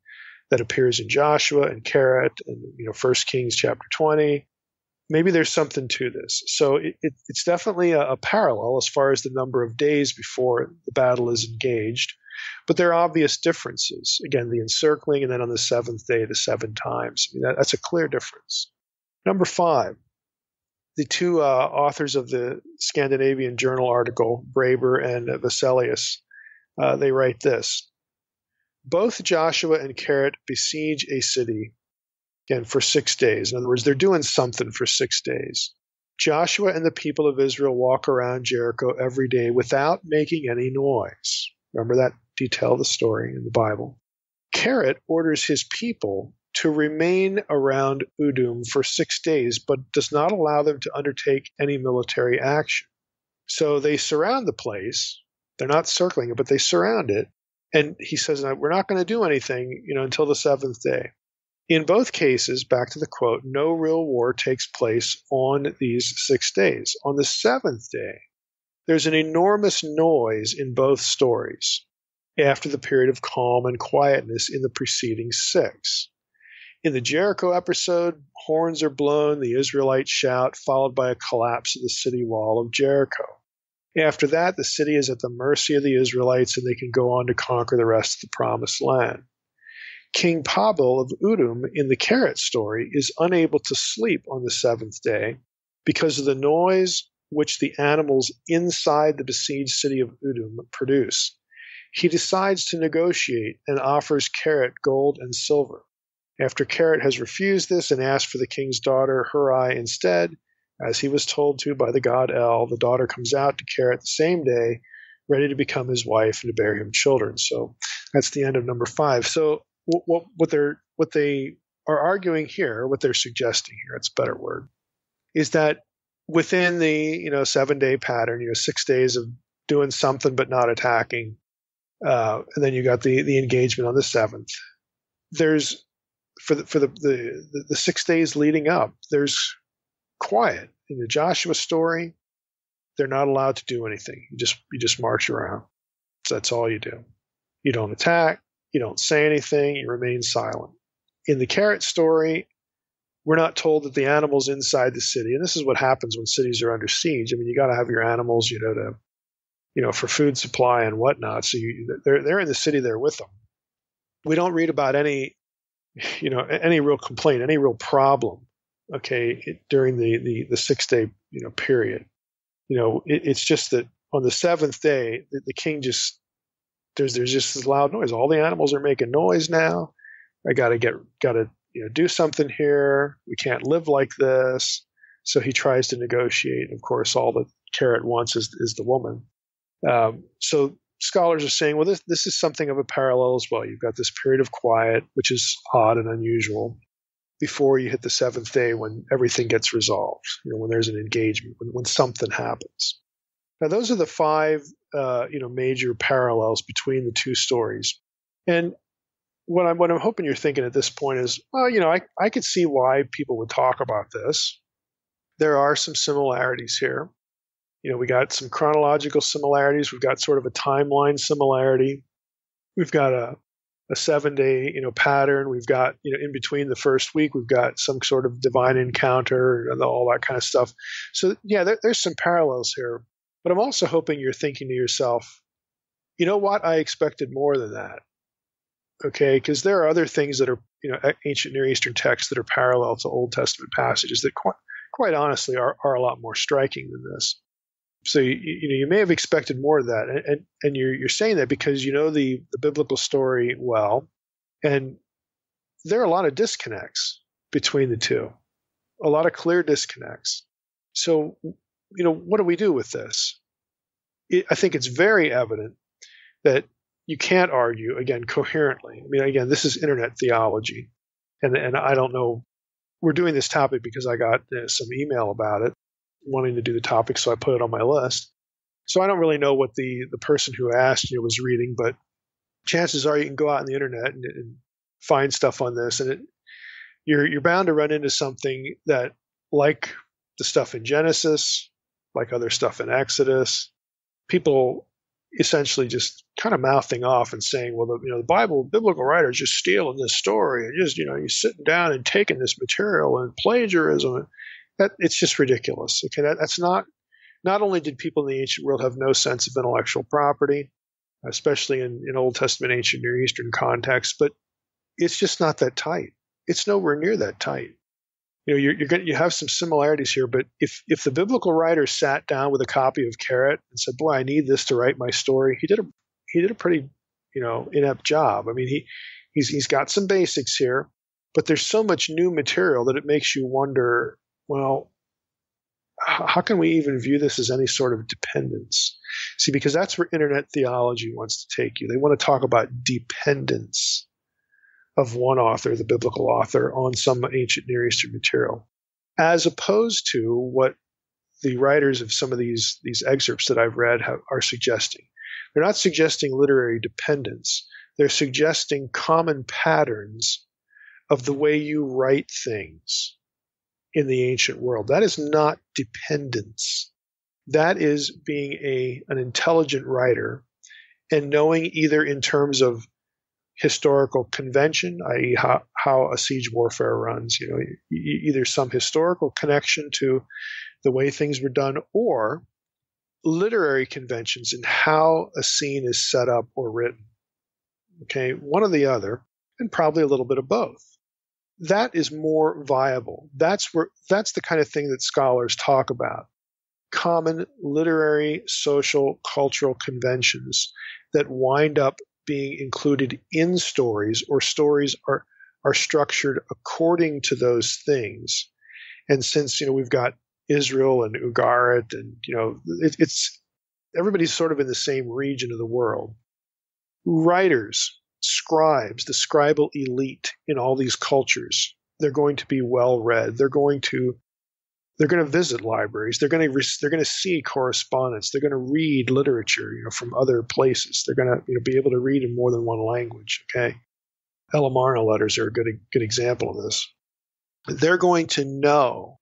that appears in Joshua and Keret and 1 Kings chapter 20. Maybe there's something to this. So it's definitely a parallel as far as the number of days before the battle is engaged. But there are obvious differences. Again, the encircling, and then on the seventh day, the 7 times. I mean, that's a clear difference. Number 5, the two authors of the Scandinavian Journal article, Braber and Vesalius, they write this. Both Joshua and Keret besiege a city, again, for 6 days. In other words, they're doing something for 6 days. Joshua and the people of Israel walk around Jericho every day without making any noise. Remember that detail of the story in the Bible. Keret orders his people to remain around Udum for 6 days, but does not allow them to undertake any military action. So they surround the place. They're not circling it, but they surround it. And he says, we're not going to do anything, until the 7th day. In both cases, back to the quote, no real war takes place on these 6 days. On the 7th day, there's an enormous noise in both stories after the period of calm and quietness in the preceding 6. In the Jericho episode, horns are blown, the Israelites shout, followed by a collapse of the city wall of Jericho. After that, the city is at the mercy of the Israelites, and they can go on to conquer the rest of the promised land. King Pabil of Udum in the Keret story is unable to sleep on the 7th day because of the noise which the animals inside the besieged city of Udum produce. He decides to negotiate and offers Keret gold and silver. After Keret has refused this and asked for the king's daughter Hurai instead, as he was told to by the god El, the daughter comes out to Keret the same day, ready to become his wife and to bear him children. So that's the end of number 5. So what they are arguing here, what they're suggesting here, it's a better word, is that within the 7-day pattern, 6 days of doing something but not attacking, and then you got the engagement on the 7th. There's for the 6 days leading up, there's quiet. In the Joshua story, they're not allowed to do anything. You just march around. So that's all you do. You don't attack. You don't say anything. You remain silent. In the Keret story, we're not told that the animals inside the city, and this is what happens when cities are under siege. I mean, you got to have your animals, for food supply and whatnot. So they're in the city there with them. We don't read about any real complaint, any real problem. Okay, during the 6-day period, it's just that on the 7th day, the king just there's just this loud noise. All the animals are making noise now. I gotta do something here. We can't live like this. So he tries to negotiate. Of course, all that Keret wants is the woman. So scholars are saying, well, this is something of a parallel as well. You've got this period of quiet, which is odd and unusual, before you hit the 7th day when everything gets resolved, when there's an engagement, when something happens. Now, those are the 5, major parallels between the two stories. And what I'm hoping you're thinking at this point is, well, I could see why people would talk about this. There are some similarities here. We got some chronological similarities. We've got sort of a timeline similarity. We've got a 7-day, pattern. We've got, in between the first week, we've got some sort of divine encounter and all that kind of stuff. So yeah, there's some parallels here, but I'm also hoping you're thinking to yourself, you know what? I expected more than that. Okay. Because there are other things that are, ancient Near Eastern texts that are parallel to Old Testament passages that quite honestly are a lot more striking than this. So you may have expected more of that, and you're saying that because you know the biblical story well, and there are a lot of disconnects between the two, a lot of clear disconnects. So what do we do with this? I think it's very evident that you can't argue again coherently. I mean, again, this is internet theology, and I don't know. We're doing this topic because I got some email about it, wanting to do the topic, so I put it on my list. So I don't really know what the person who asked was reading, but chances are you can go out on the internet and find stuff on this, and you're bound to run into something that, like the stuff in Genesis, like other stuff in Exodus, people essentially just kind of mouthing off and saying, well, the biblical writers just stealing this story and just, you're sitting down and taking this material and plagiarism. It's just ridiculous. Okay, that's not only did people in the ancient world have no sense of intellectual property, especially in Old Testament, ancient Near Eastern context, but it's just not that tight. It's nowhere near that tight. You have some similarities here, but if the biblical writer sat down with a copy of Keret and said, "Boy, I need this to write my story," he did a pretty inept job. I mean, he's got some basics here, but there's so much new material that it makes you wonder, well, how can we even view this as any sort of dependence? See, because that's where internet theology wants to take you. They want to talk about dependence of one author, the biblical author, on some ancient Near Eastern material, as opposed to what the writers of some of these excerpts that I've read are suggesting. They're not suggesting literary dependence. They're suggesting common patterns of the way you write things in the ancient world. That is not dependence. That is being an intelligent writer and knowing, either in terms of historical convention, i.e. how a siege warfare runs, either some historical connection to the way things were done, or literary conventions in how a scene is set up or written. Okay, one or the other, and probably a little bit of both. That is more viable. That's the kind of thing that scholars talk about. Common literary, social, cultural conventions that wind up being included in stories, or stories are structured according to those things. And since we've got Israel and Ugarit, and it's everybody's sort of in the same region of the world. Writers, scribes, the scribal elite in all these cultures, they're going to be well read. They're going to visit libraries. They're going to see correspondence. They're going to read literature, from other places. They're going to be able to read in more than one language. Okay, Elamarna letters are a good example of this. They're going to know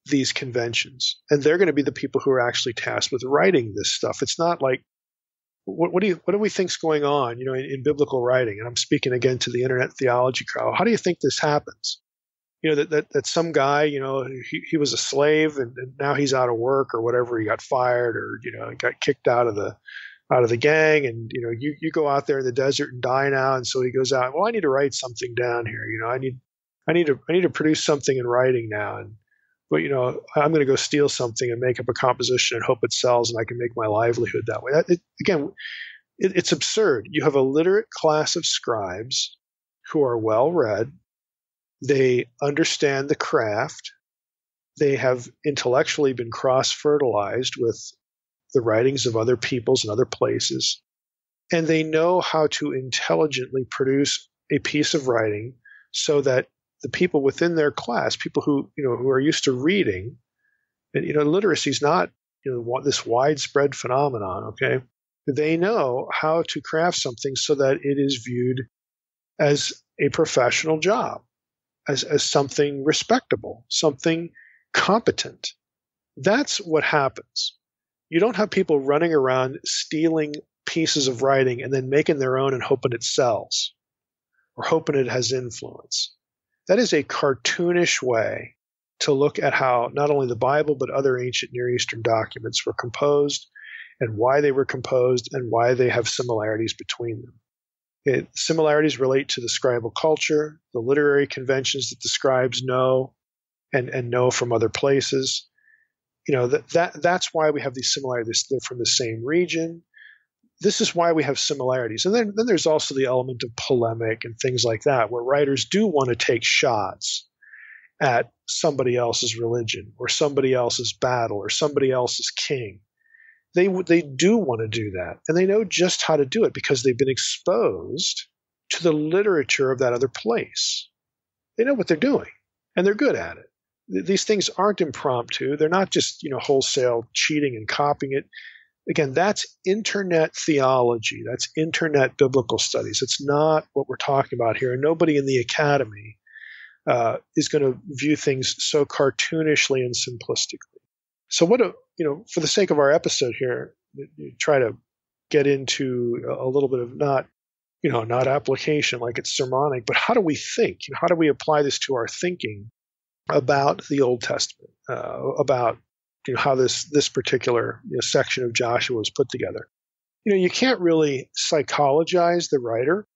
these conventions, and they're going to be the people who are actually tasked with writing this stuff. It's not like what do we think's going on, in biblical writing? And I'm speaking again to the internet theology crowd. How do you think this happens? That some guy, he was a slave and now he's out of work or whatever. He got fired or, got kicked out of the gang. And, you go out there in the desert and die now. And so he goes out, well, I need to write something down here. I need to produce something in writing now. But I'm going to go steal something and make up a composition and hope it sells and I can make my livelihood that way. It's absurd. You have a literate class of scribes who are well read. They understand the craft. They have intellectually been cross-fertilized with the writings of other peoples and other places. And they know how to intelligently produce a piece of writing so that the people within their class, people who are used to reading, and literacy is not this widespread phenomenon. Okay, they know how to craft something so that it is viewed as a professional job, as something respectable, something competent. That's what happens. You don't have people running around stealing pieces of writing and then making their own and hoping it sells or hoping it has influence. That is a cartoonish way to look at how not only the Bible but other ancient Near Eastern documents were composed and why they were composed and why they have similarities between them. Similarities relate to the scribal culture, the literary conventions that the scribes know and know from other places. That's why we have these similarities. They're from the same region. This is why we have similarities. And then there's also the element of polemic and things like that, where writers do want to take shots at somebody else's religion or somebody else's battle or somebody else's king. They do want to do that. And they know just how to do it because they've been exposed to the literature of that other place. They know what they're doing, and they're good at it. These things aren't impromptu. They're not just wholesale cheating and copying it. Again, that's internet theology. That's internet biblical studies. It's not what we're talking about here. And nobody in the academy is going to view things so cartoonishly and simplistically. So for the sake of our episode here, try to get into a little bit of not application like it's sermonic, but how do we think? How do we apply this to our thinking about the Old Testament, about how this particular section of Joshua was put together? You can't really psychologize the writer.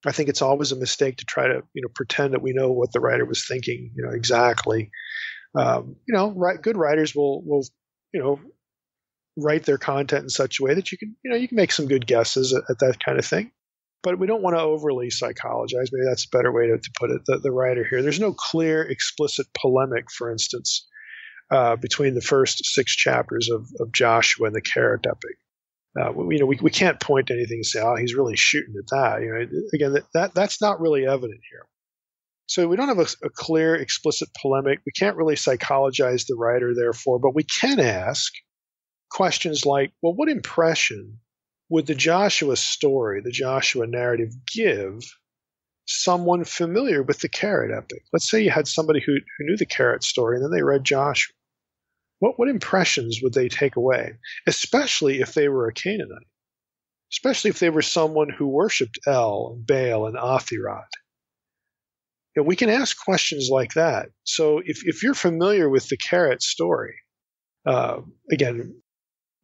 I think it's always a mistake to try to pretend that we know what the writer was thinking exactly. Good writers will write their content in such a way that you can make some good guesses at that kind of thing. But we don't want to overly psychologize. Maybe that's a better way to put it. The writer here, there's no clear, explicit polemic, for instance, between the first 6 chapters of Joshua and the Keret epic. We can't point to anything and say, oh, he's really shooting at that. Again, that's not really evident here. So we don't have a clear, explicit polemic. We can't really psychologize the writer, therefore, but we can ask questions like, well, what impression would the Joshua story, the Joshua narrative, give someone familiar with the Keret epic? Let's say you had somebody who knew the Keret story and then they read Joshua. What impressions would they take away, especially if they were a Canaanite, especially if they were someone who worshipped El and Baal and Athirat? We can ask questions like that. So if you're familiar with the Keret story, again,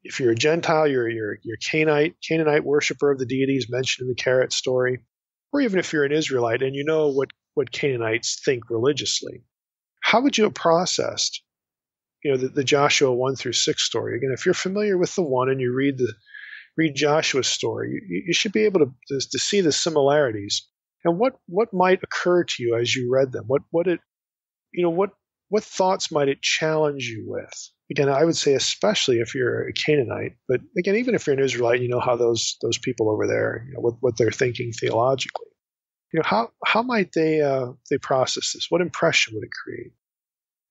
if you're a Gentile, you're Canaanite worshiper of the deities mentioned in the Keret story, or even if you're an Israelite and you know what Canaanites think religiously, how would you have processed the Joshua 1-6 story? Again, if you're familiar with the one and you read Joshua's story, you should be able to see the similarities and what might occur to you as you read them. What thoughts might it challenge you with? Again, I would say especially if you're a Canaanite, but again, even if you're an Israelite, you know how those people over there, what they're thinking theologically. How might they process this? What impression would it create?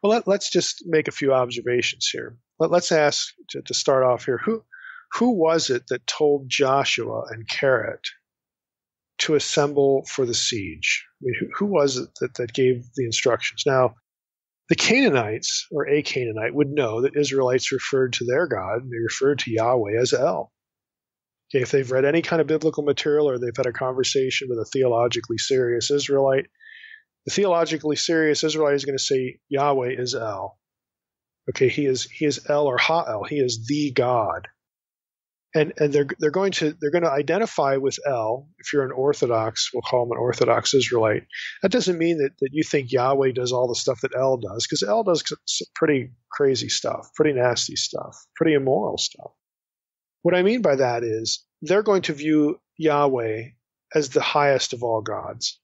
Well, let's just make a few observations here. Let's ask to start off here, who was it that told Joshua and Keret to assemble for the siege? I mean, who was it that gave the instructions? Now, the Canaanites, or a Canaanite, would know that Israelites referred to their God, and they referred to Yahweh as El. Okay, if they've read any kind of biblical material or they've had a conversation with a theologically serious Israelite, the theologically serious Israelite is going to say Yahweh is El. Okay, he is El or Ha-El. He is the God. And they're going to identify with El. If you're an Orthodox, we'll call him an Orthodox Israelite. That doesn't mean that you think Yahweh does all the stuff that El does, because El does some pretty crazy stuff, pretty nasty stuff, pretty immoral stuff. What I mean by that is they're going to view Yahweh as the highest of all gods.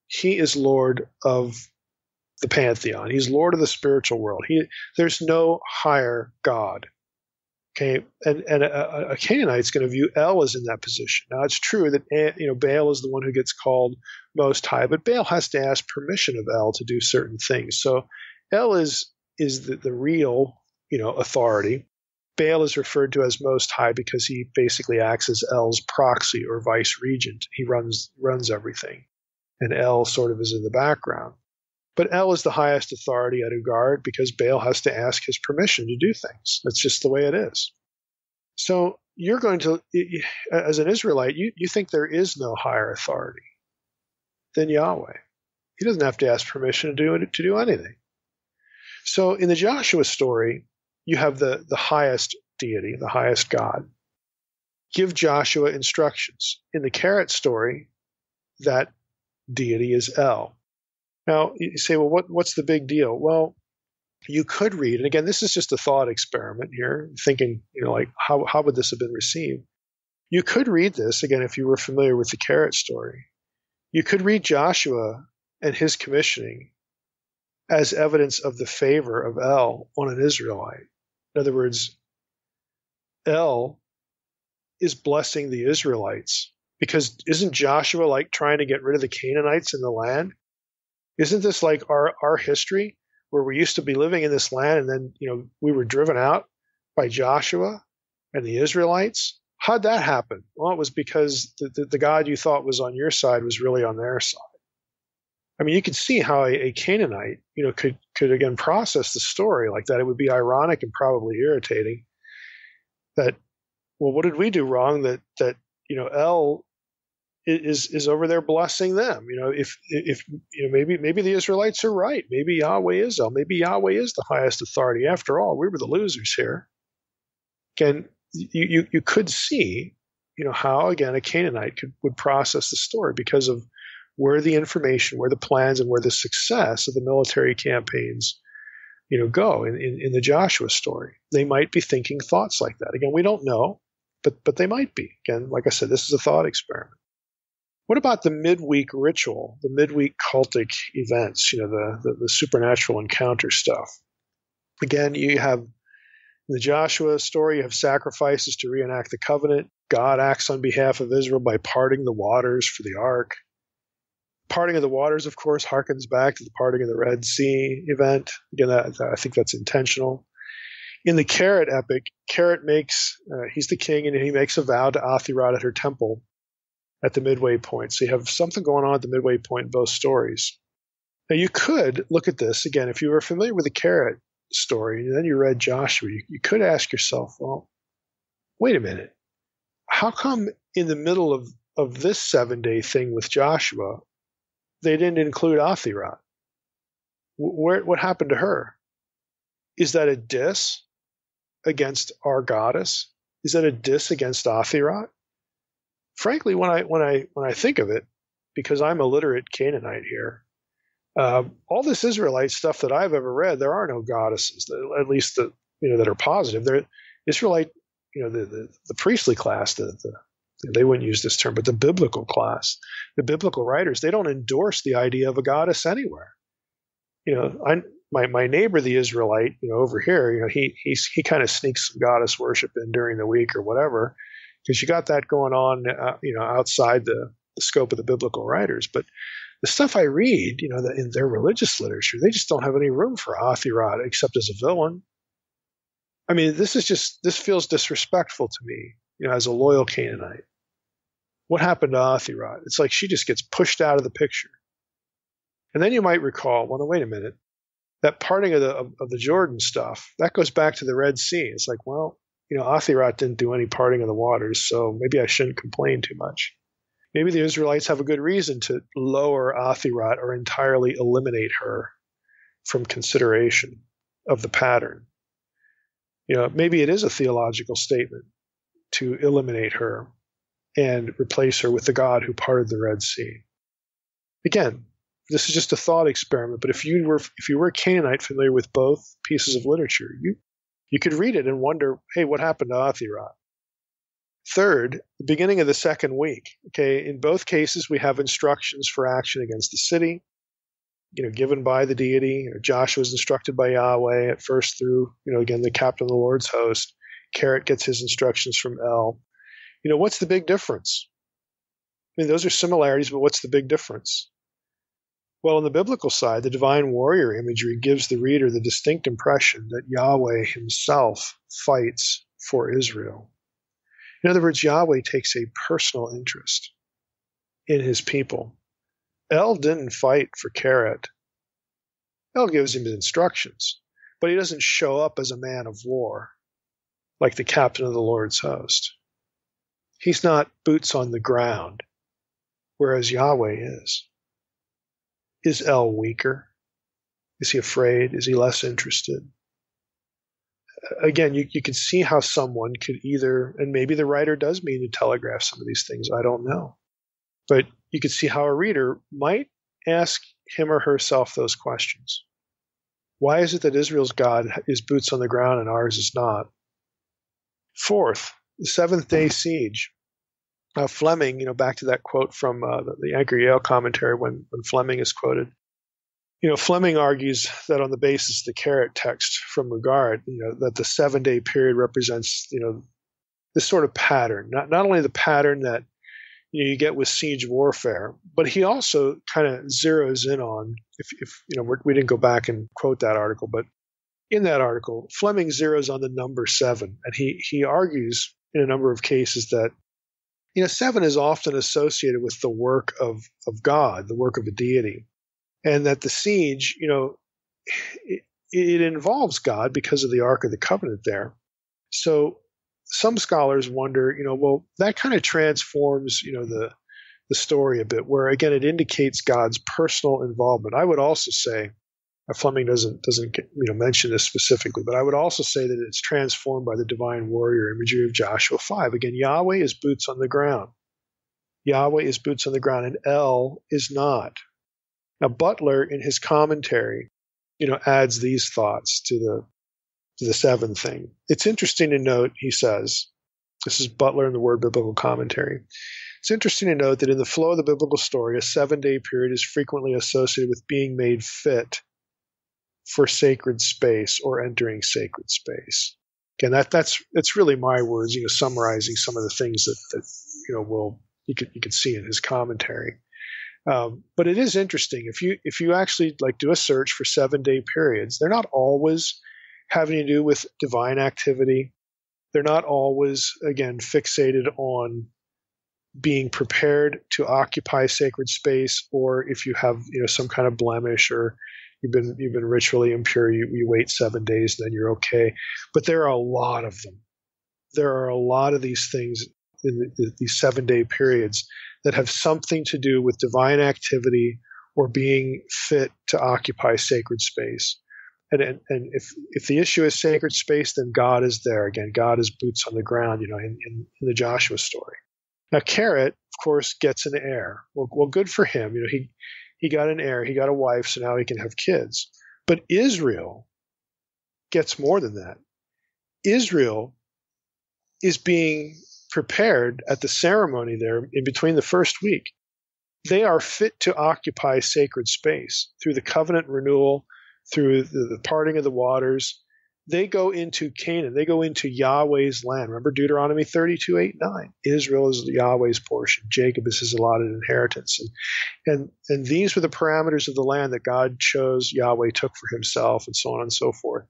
He is Lord of the pantheon. He's Lord of the spiritual world. There's no higher God. Okay, and a Canaanite's going to view El as in that position. Now, it's true that Baal is the one who gets called Most High, but Baal has to ask permission of El to do certain things. So El is the real authority. Baal is referred to as Most High because he basically acts as El's proxy or vice regent. He runs everything, and El sort of is in the background. But El is the highest authority at Ugarit because Baal has to ask his permission to do things. That's just the way it is. So you're going to, as an Israelite, you think there is no higher authority than Yahweh. He doesn't have to ask permission to do anything. So in the Joshua story, you have the highest deity, the highest God. Give Joshua instructions. In the Keret story, that deity is El. Now, you say, well, what's the big deal? Well, you could read, and again, this is just a thought experiment here, thinking, how would this have been received? You could read this, again, if you were familiar with the Keret story. You could read Joshua and his commissioning as evidence of the favor of El on an Israelite. In other words, El is blessing the Israelites because isn't Joshua like trying to get rid of the Canaanites in the land? Isn't this like our history where we used to be living in this land and then, we were driven out by Joshua and the Israelites? How'd that happen? Well, it was because the God you thought was on your side was really on their side. I mean, you could see how a Canaanite, could again process the story like that. It would be ironic and probably irritating that, well, what did we do wrong that El is over there blessing them? If maybe the Israelites are right. Maybe Yahweh is El. Maybe Yahweh is the highest authority. After all, we were the losers here. Again, you could see, how again a Canaanite would process the story because of where the information, where the plans, and where the success of the military campaigns, go in the Joshua story. They might be thinking thoughts like that. Again, we don't know, but they might be. Again, like I said, this is a thought experiment. What about the midweek ritual, the midweek cultic events, the supernatural encounter stuff? Again, you have in the Joshua story, you have sacrifices to reenact the covenant. God acts on behalf of Israel by parting the waters for the ark. Parting of the waters, of course, harkens back to the parting of the Red Sea event. Again, I think that's intentional. In the Keret epic, Keret he's the king, and he makes a vow to Athirah at her temple at the midway point. So you have something going on at the midway point in both stories. Now, you could look at this, again, if you were familiar with the Keret story, and then you read Joshua, you could ask yourself, well, wait a minute. How come in the middle of this 7-day thing with Joshua, they didn't include Athirah? What happened to her? Is that a diss against our goddess? Is that a diss against Athirah? Frankly, when I think of it, because I'm a literate Canaanite here, all this Israelite stuff that I've ever read, there are no goddesses, at least that are positive. They're Israelite, the priestly class, they wouldn't use this term, but the biblical class, the biblical writers, they don't endorse the idea of a goddess anywhere. My neighbor, the Israelite, over here, he kind of sneaks some goddess worship in during the week or whatever, because you got that going on, outside the scope of the biblical writers. But the stuff I read, in their religious literature, they just don't have any room for Athirah except as a villain. I mean, this feels disrespectful to me, as a loyal Canaanite. What happened to Athirah? It's like she just gets pushed out of the picture. And then you might recall, well, no, wait a minute, that parting of the Jordan stuff, that goes back to the Red Sea. It's like, well, Athirah didn't do any parting of the waters, so maybe I shouldn't complain too much. Maybe the Israelites have a good reason to lower Athirah or entirely eliminate her from consideration of the pattern. Maybe it is a theological statement to eliminate her and replace her with the God who parted the Red Sea. Again, this is just a thought experiment, but if you were a Canaanite familiar with both pieces of literature, you could read it and wonder, hey, what happened to Athirah? Third, the beginning of the second week. Okay, in both cases, we have instructions for action against the city, given by the deity. Joshua is instructed by Yahweh at first through, again, the captain of the Lord's host. Keret gets his instructions from El. What's the big difference? I mean, those are similarities, but what's the big difference? Well, on the biblical side, the divine warrior imagery gives the reader the distinct impression that Yahweh himself fights for Israel. In other words, Yahweh takes a personal interest in his people. El didn't fight for Keret. El gives him instructions, but he doesn't show up as a man of war like the captain of the Lord's host. He's not boots on the ground, whereas Yahweh is. Is El weaker? Is he afraid? Is he less interested? Again, you can see how someone could either, and maybe the writer does mean to telegraph some of these things, I don't know. But you could see how a reader might ask him or herself those questions. Why is it that Israel's God is boots on the ground and ours is not? Fourth, the seventh-day siege. Fleming, back to that quote from the Anchor Yale commentary when Fleming is quoted. Fleming argues that on the basis of the Keret text from Ugarit, that the 7-day period represents, this sort of pattern. Not only the pattern that you get with siege warfare, but he also kind of zeroes in on, if we didn't go back and quote that article, but in that article, Fleming zeroes on the number 7, and he argues in a number of cases that 7 is often associated with the work of God, the work of a deity. and that the siege, it involves God because of the Ark of the Covenant there. So some scholars wonder, well, that kind of transforms, the story a bit, where again it indicates God's personal involvement. I would also say, Fleming doesn't mention this specifically, but I would also say that it's transformed by the divine warrior imagery of Joshua 5. Again, Yahweh is boots on the ground. Yahweh is boots on the ground, and El is not. Now, Butler, in his commentary, adds these thoughts to the seven thing. It's interesting to note, he says, this is Butler in the Word Biblical Commentary. It's interesting to note that in the flow of the biblical story, a 7-day period is frequently associated with being made fit for sacred space or entering sacred space. Again, that's really my words, summarizing some of the things that you could see in his commentary. But it is interesting if you actually do a search for 7-day periods, they're not always having to do with divine activity. They're not always, again, fixated on being prepared to occupy sacred space, or if you have some kind of blemish, or you've been ritually impure, you wait 7 days, then you're okay. But there are a lot of them. There are a lot of these things in these 7-day periods that have something to do with divine activity or being fit to occupy sacred space. And if the issue is sacred space, then God is there. Again, God is boots on the ground, in the Joshua story. Now, Keret, of course, gets an heir. Well, good for him. He got an heir. He got a wife, so now he can have kids. But Israel gets more than that. Israel is being prepared at the ceremony there in between the first week. They are fit to occupy sacred space through the covenant renewal, through the parting of the waters. They go into Canaan. They go into Yahweh's land. Remember Deuteronomy 32:8-9. Israel is Yahweh's portion. Jacob is his allotted inheritance. And these were the parameters of the land that God chose, Yahweh took for himself, and so on and so forth.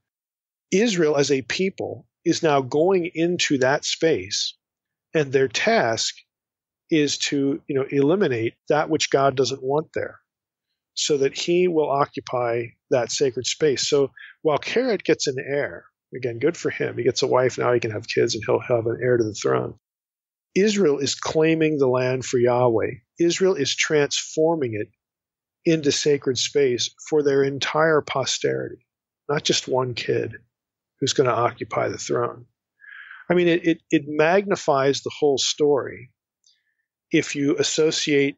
Israel as a people is now going into that space, and their task is to eliminate that which God doesn't want there, so that he will occupy that sacred space. So while Keret gets an heir, again, good for him. He gets a wife, now he can have kids, and he'll have an heir to the throne. Israel is claiming the land for Yahweh. Israel is transforming it into sacred space for their entire posterity, not just one kid who's going to occupy the throne. I mean, it magnifies the whole story if you associate,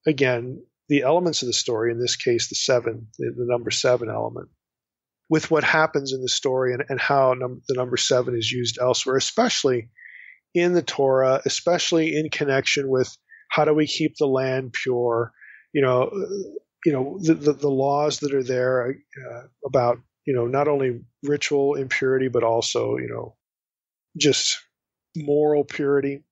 again, the elements of the story, in this case, the number 7 element, with what happens in the story and how the number 7 is used elsewhere, especially in the Torah, especially in connection with how do we keep the land pure, the laws that are there about, not only ritual impurity, but also, just moral purity.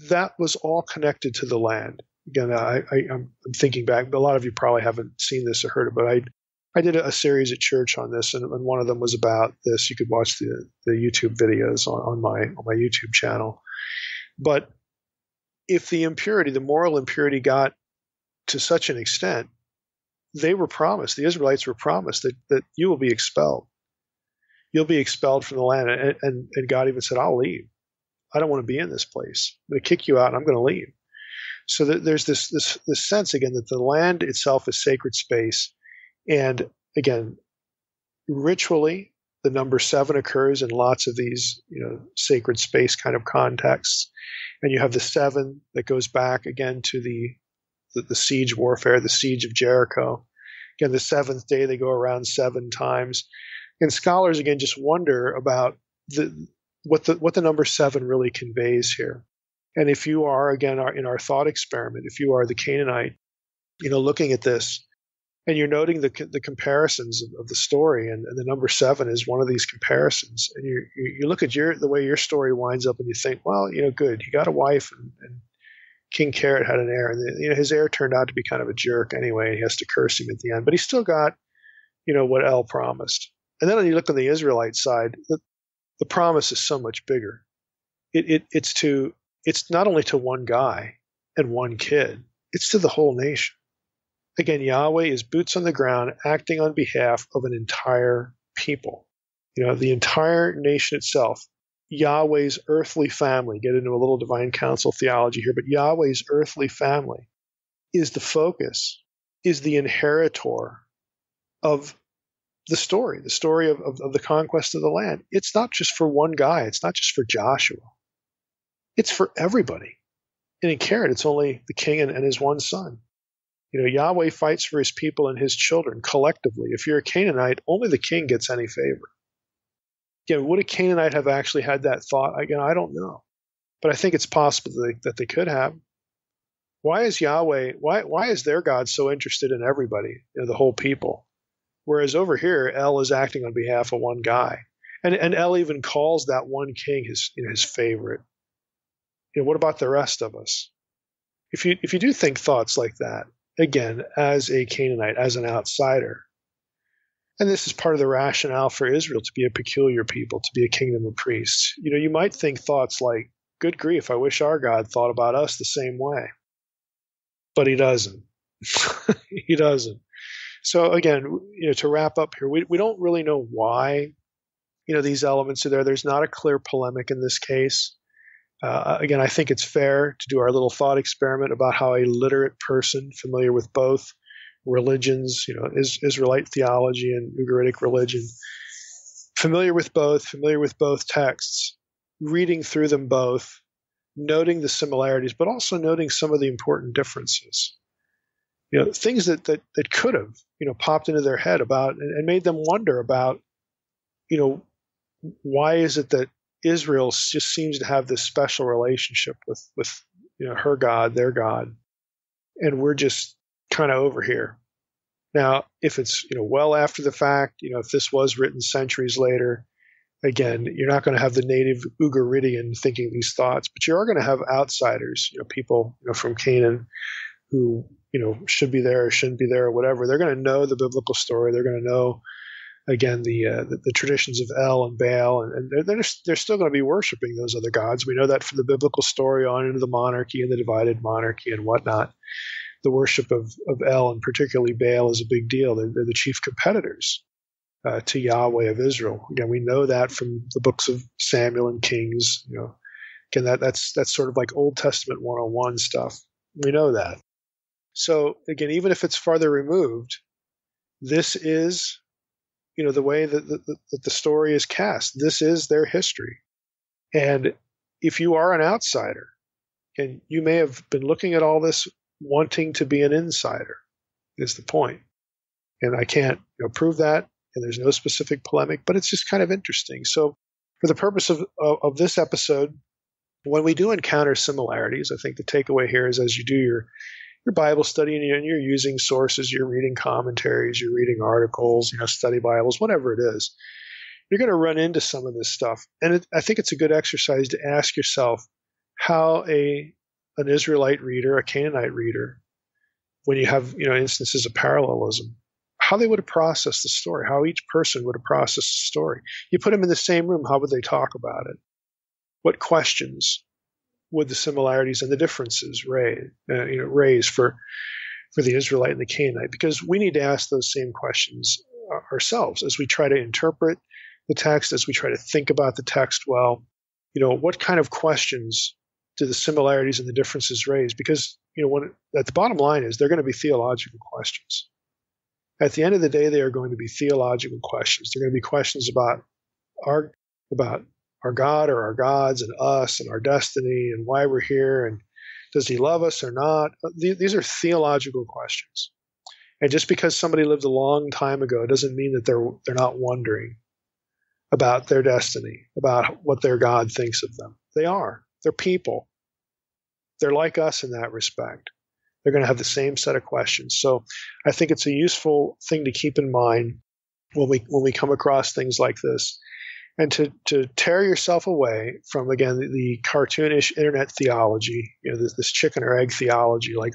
That was all connected to the land. Again, I'm thinking back, but a lot of you probably haven't seen this or heard it, but I did a series at church on this, and one of them was about this. You could watch the YouTube videos on my YouTube channel. But if the moral impurity got to such an extent, the Israelites were promised that you will be expelled. You'll be expelled from the land. And God even said, I'll leave. I don't want to be in this place. I'm going to kick you out, and I'm going to leave. So there's this sense, again, that the land itself is sacred space. And again, ritually, the number 7 occurs in lots of these, sacred space kind of contexts. And you have the 7 that goes back again to the siege warfare, the siege of Jericho. Again, the 7th day, they go around 7 times. And scholars, again, just wonder about what the number 7 really conveys here. And if you are, again, in our thought experiment, if you are the Canaanite, looking at this, and you're noting the comparisons of the story, and the number 7 is one of these comparisons, and you look at the way your story winds up, and you think, well, good, he got a wife, and King Keret had an heir, and his heir turned out to be kind of a jerk anyway, and he has to curse him at the end, but he still got, what El promised. And then when you look on the Israelite side, the promise is so much bigger. It's not only to one guy and one kid, it's to the whole nation. Again, Yahweh is boots on the ground acting on behalf of an entire people. The entire nation itself, Yahweh's earthly family, get into a little divine council theology here, but Yahweh's earthly family is the focus, is the inheritor of the story of the conquest of the land. It's not just for one guy. It's not just for Joshua. It's for everybody. And in Keret, it's only the king and his one son. Yahweh fights for his people and his children collectively. If you're a Canaanite, only the king gets any favor. Again, would a Canaanite have actually had that thought? Again, I don't know. But I think it's possible that they could have. Why is Yahweh, why is their God so interested in everybody, the whole people? Whereas over here, El is acting on behalf of one guy. And El even calls that one king his favorite. What about the rest of us? If you do think thoughts like that, again, as a Canaanite, as an outsider, and this is part of the rationale for Israel to be a peculiar people, to be a kingdom of priests, you might think thoughts like, good grief, I wish our God thought about us the same way. But he doesn't. He doesn't. So again, to wrap up here, we don't really know why, these elements are there. There's not a clear polemic in this case. Again, I think it's fair to do our little thought experiment about how a literate person familiar with both religions, Israelite theology and Ugaritic religion, familiar with both texts, reading through them both, noting the similarities, but also noting some of the important differences. Things that could have, popped into their head about and made them wonder about, why is it that Israel just seems to have this special relationship with her God, their God, and we're just kind of over here. Now, if it's well after the fact, if this was written centuries later, again, you're not going to have the native Ugaritian thinking these thoughts, but you are going to have outsiders, people from Canaan who should be there or shouldn't be there or whatever. They're going to know the biblical story. They're going to know, again, the traditions of El and Baal, and they're still going to be worshiping those other gods. We know that from the biblical story on into the monarchy and the divided monarchy and whatnot. The worship of El and particularly Baal is a big deal. They're the chief competitors to Yahweh of Israel. Again, we know that from the books of Samuel and Kings. Again, that's sort of like Old Testament 101 stuff. We know that. So again, even if it's farther removed, this is the way that the story is cast. This is their history. And if you are an outsider, and you may have been looking at all this wanting to be an insider, is the point. And I can't prove that, and there's no specific polemic, but it's just kind of interesting. So for the purpose of this episode, when we do encounter similarities, I think the takeaway here is as you do your Bible study and you're using sources, you're reading commentaries, you're reading articles, study Bibles, whatever it is, you're going to run into some of this stuff. And I think it's a good exercise to ask yourself how an Israelite reader, a Canaanite reader, when you have instances of parallelism, how they would have processed the story, how each person would have processed the story. You put them in the same room, how would they talk about it? What questions would the similarities and the differences raise for the Israelite and the Canaanite? Because we need to ask those same questions ourselves as we try to interpret the text, as we try to think about the text well. What kind of questions do the similarities and the differences raise? Because at the bottom line is they're going to be theological questions. At the end of the day, they are going to be theological questions. They're going to be questions about our God or our gods and us and our destiny and why we're here and does he love us or not? These are theological questions. And just because somebody lived a long time ago doesn't mean that they're not wondering about their destiny, about what their God thinks of them. They are. They're people. They're like us in that respect. They're going to have the same set of questions. So I think it's a useful thing to keep in mind when we come across things like this. And to tear yourself away from, again, the cartoonish internet theology, this chicken or egg theology, like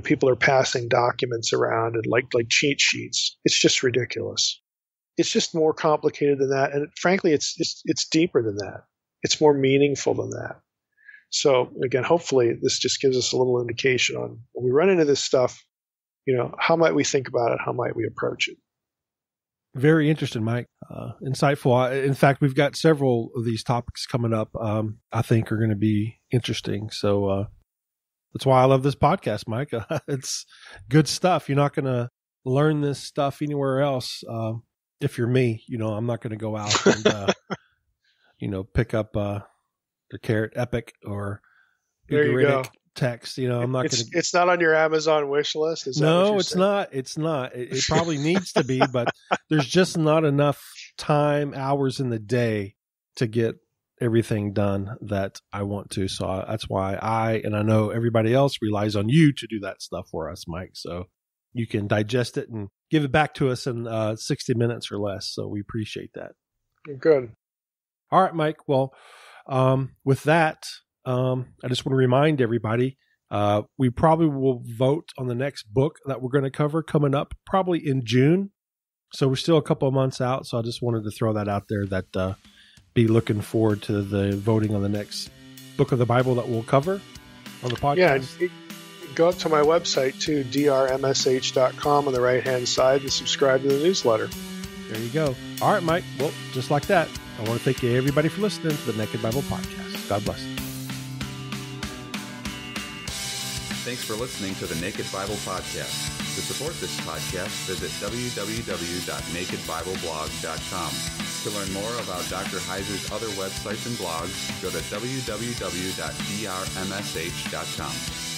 people are passing documents around and like cheat sheets. It's just ridiculous. It's just more complicated than that, and frankly, it's deeper than that. It's more meaningful than that. So again, hopefully, this just gives us a little indication on when we run into this stuff. how might we think about it? How might we approach it? Very interesting, Mike. Insightful. In fact, we've got several of these topics coming up. I think are going to be interesting. So that's why I love this podcast, Mike. It's good stuff. You're not going to learn this stuff anywhere else. If you're me, I'm not going to go out and pick up the Keret Epic or Ugaritic text. I'm not going to. It's not on your Amazon wish list. Is that no, it's not. It's not. It probably needs to be, but there's just not enough time, hours in the day to get everything done that I want to. So that's why I know everybody else relies on you to do that stuff for us, Mike. So you can digest it and give it back to us in 60 minutes or less. So we appreciate that. Good. All right, Mike. Well, with that, I just want to remind everybody, we probably will vote on the next book that we're going to cover coming up probably in June. So we're still a couple of months out. So I just wanted to throw that out there that be looking forward to the voting on the next book of the Bible that we'll cover on the podcast. Yeah, go up to my website too, drmsh.com on the right-hand side and subscribe to the newsletter. There you go. All right, Mike. Well, just like that, I want to thank everybody for listening to the Naked Bible Podcast. God bless. Thanks for listening to the Naked Bible Podcast. To support this podcast, visit www.nakedbibleblog.com. To learn more about Dr. Heiser's other websites and blogs, go to www.drmsh.com.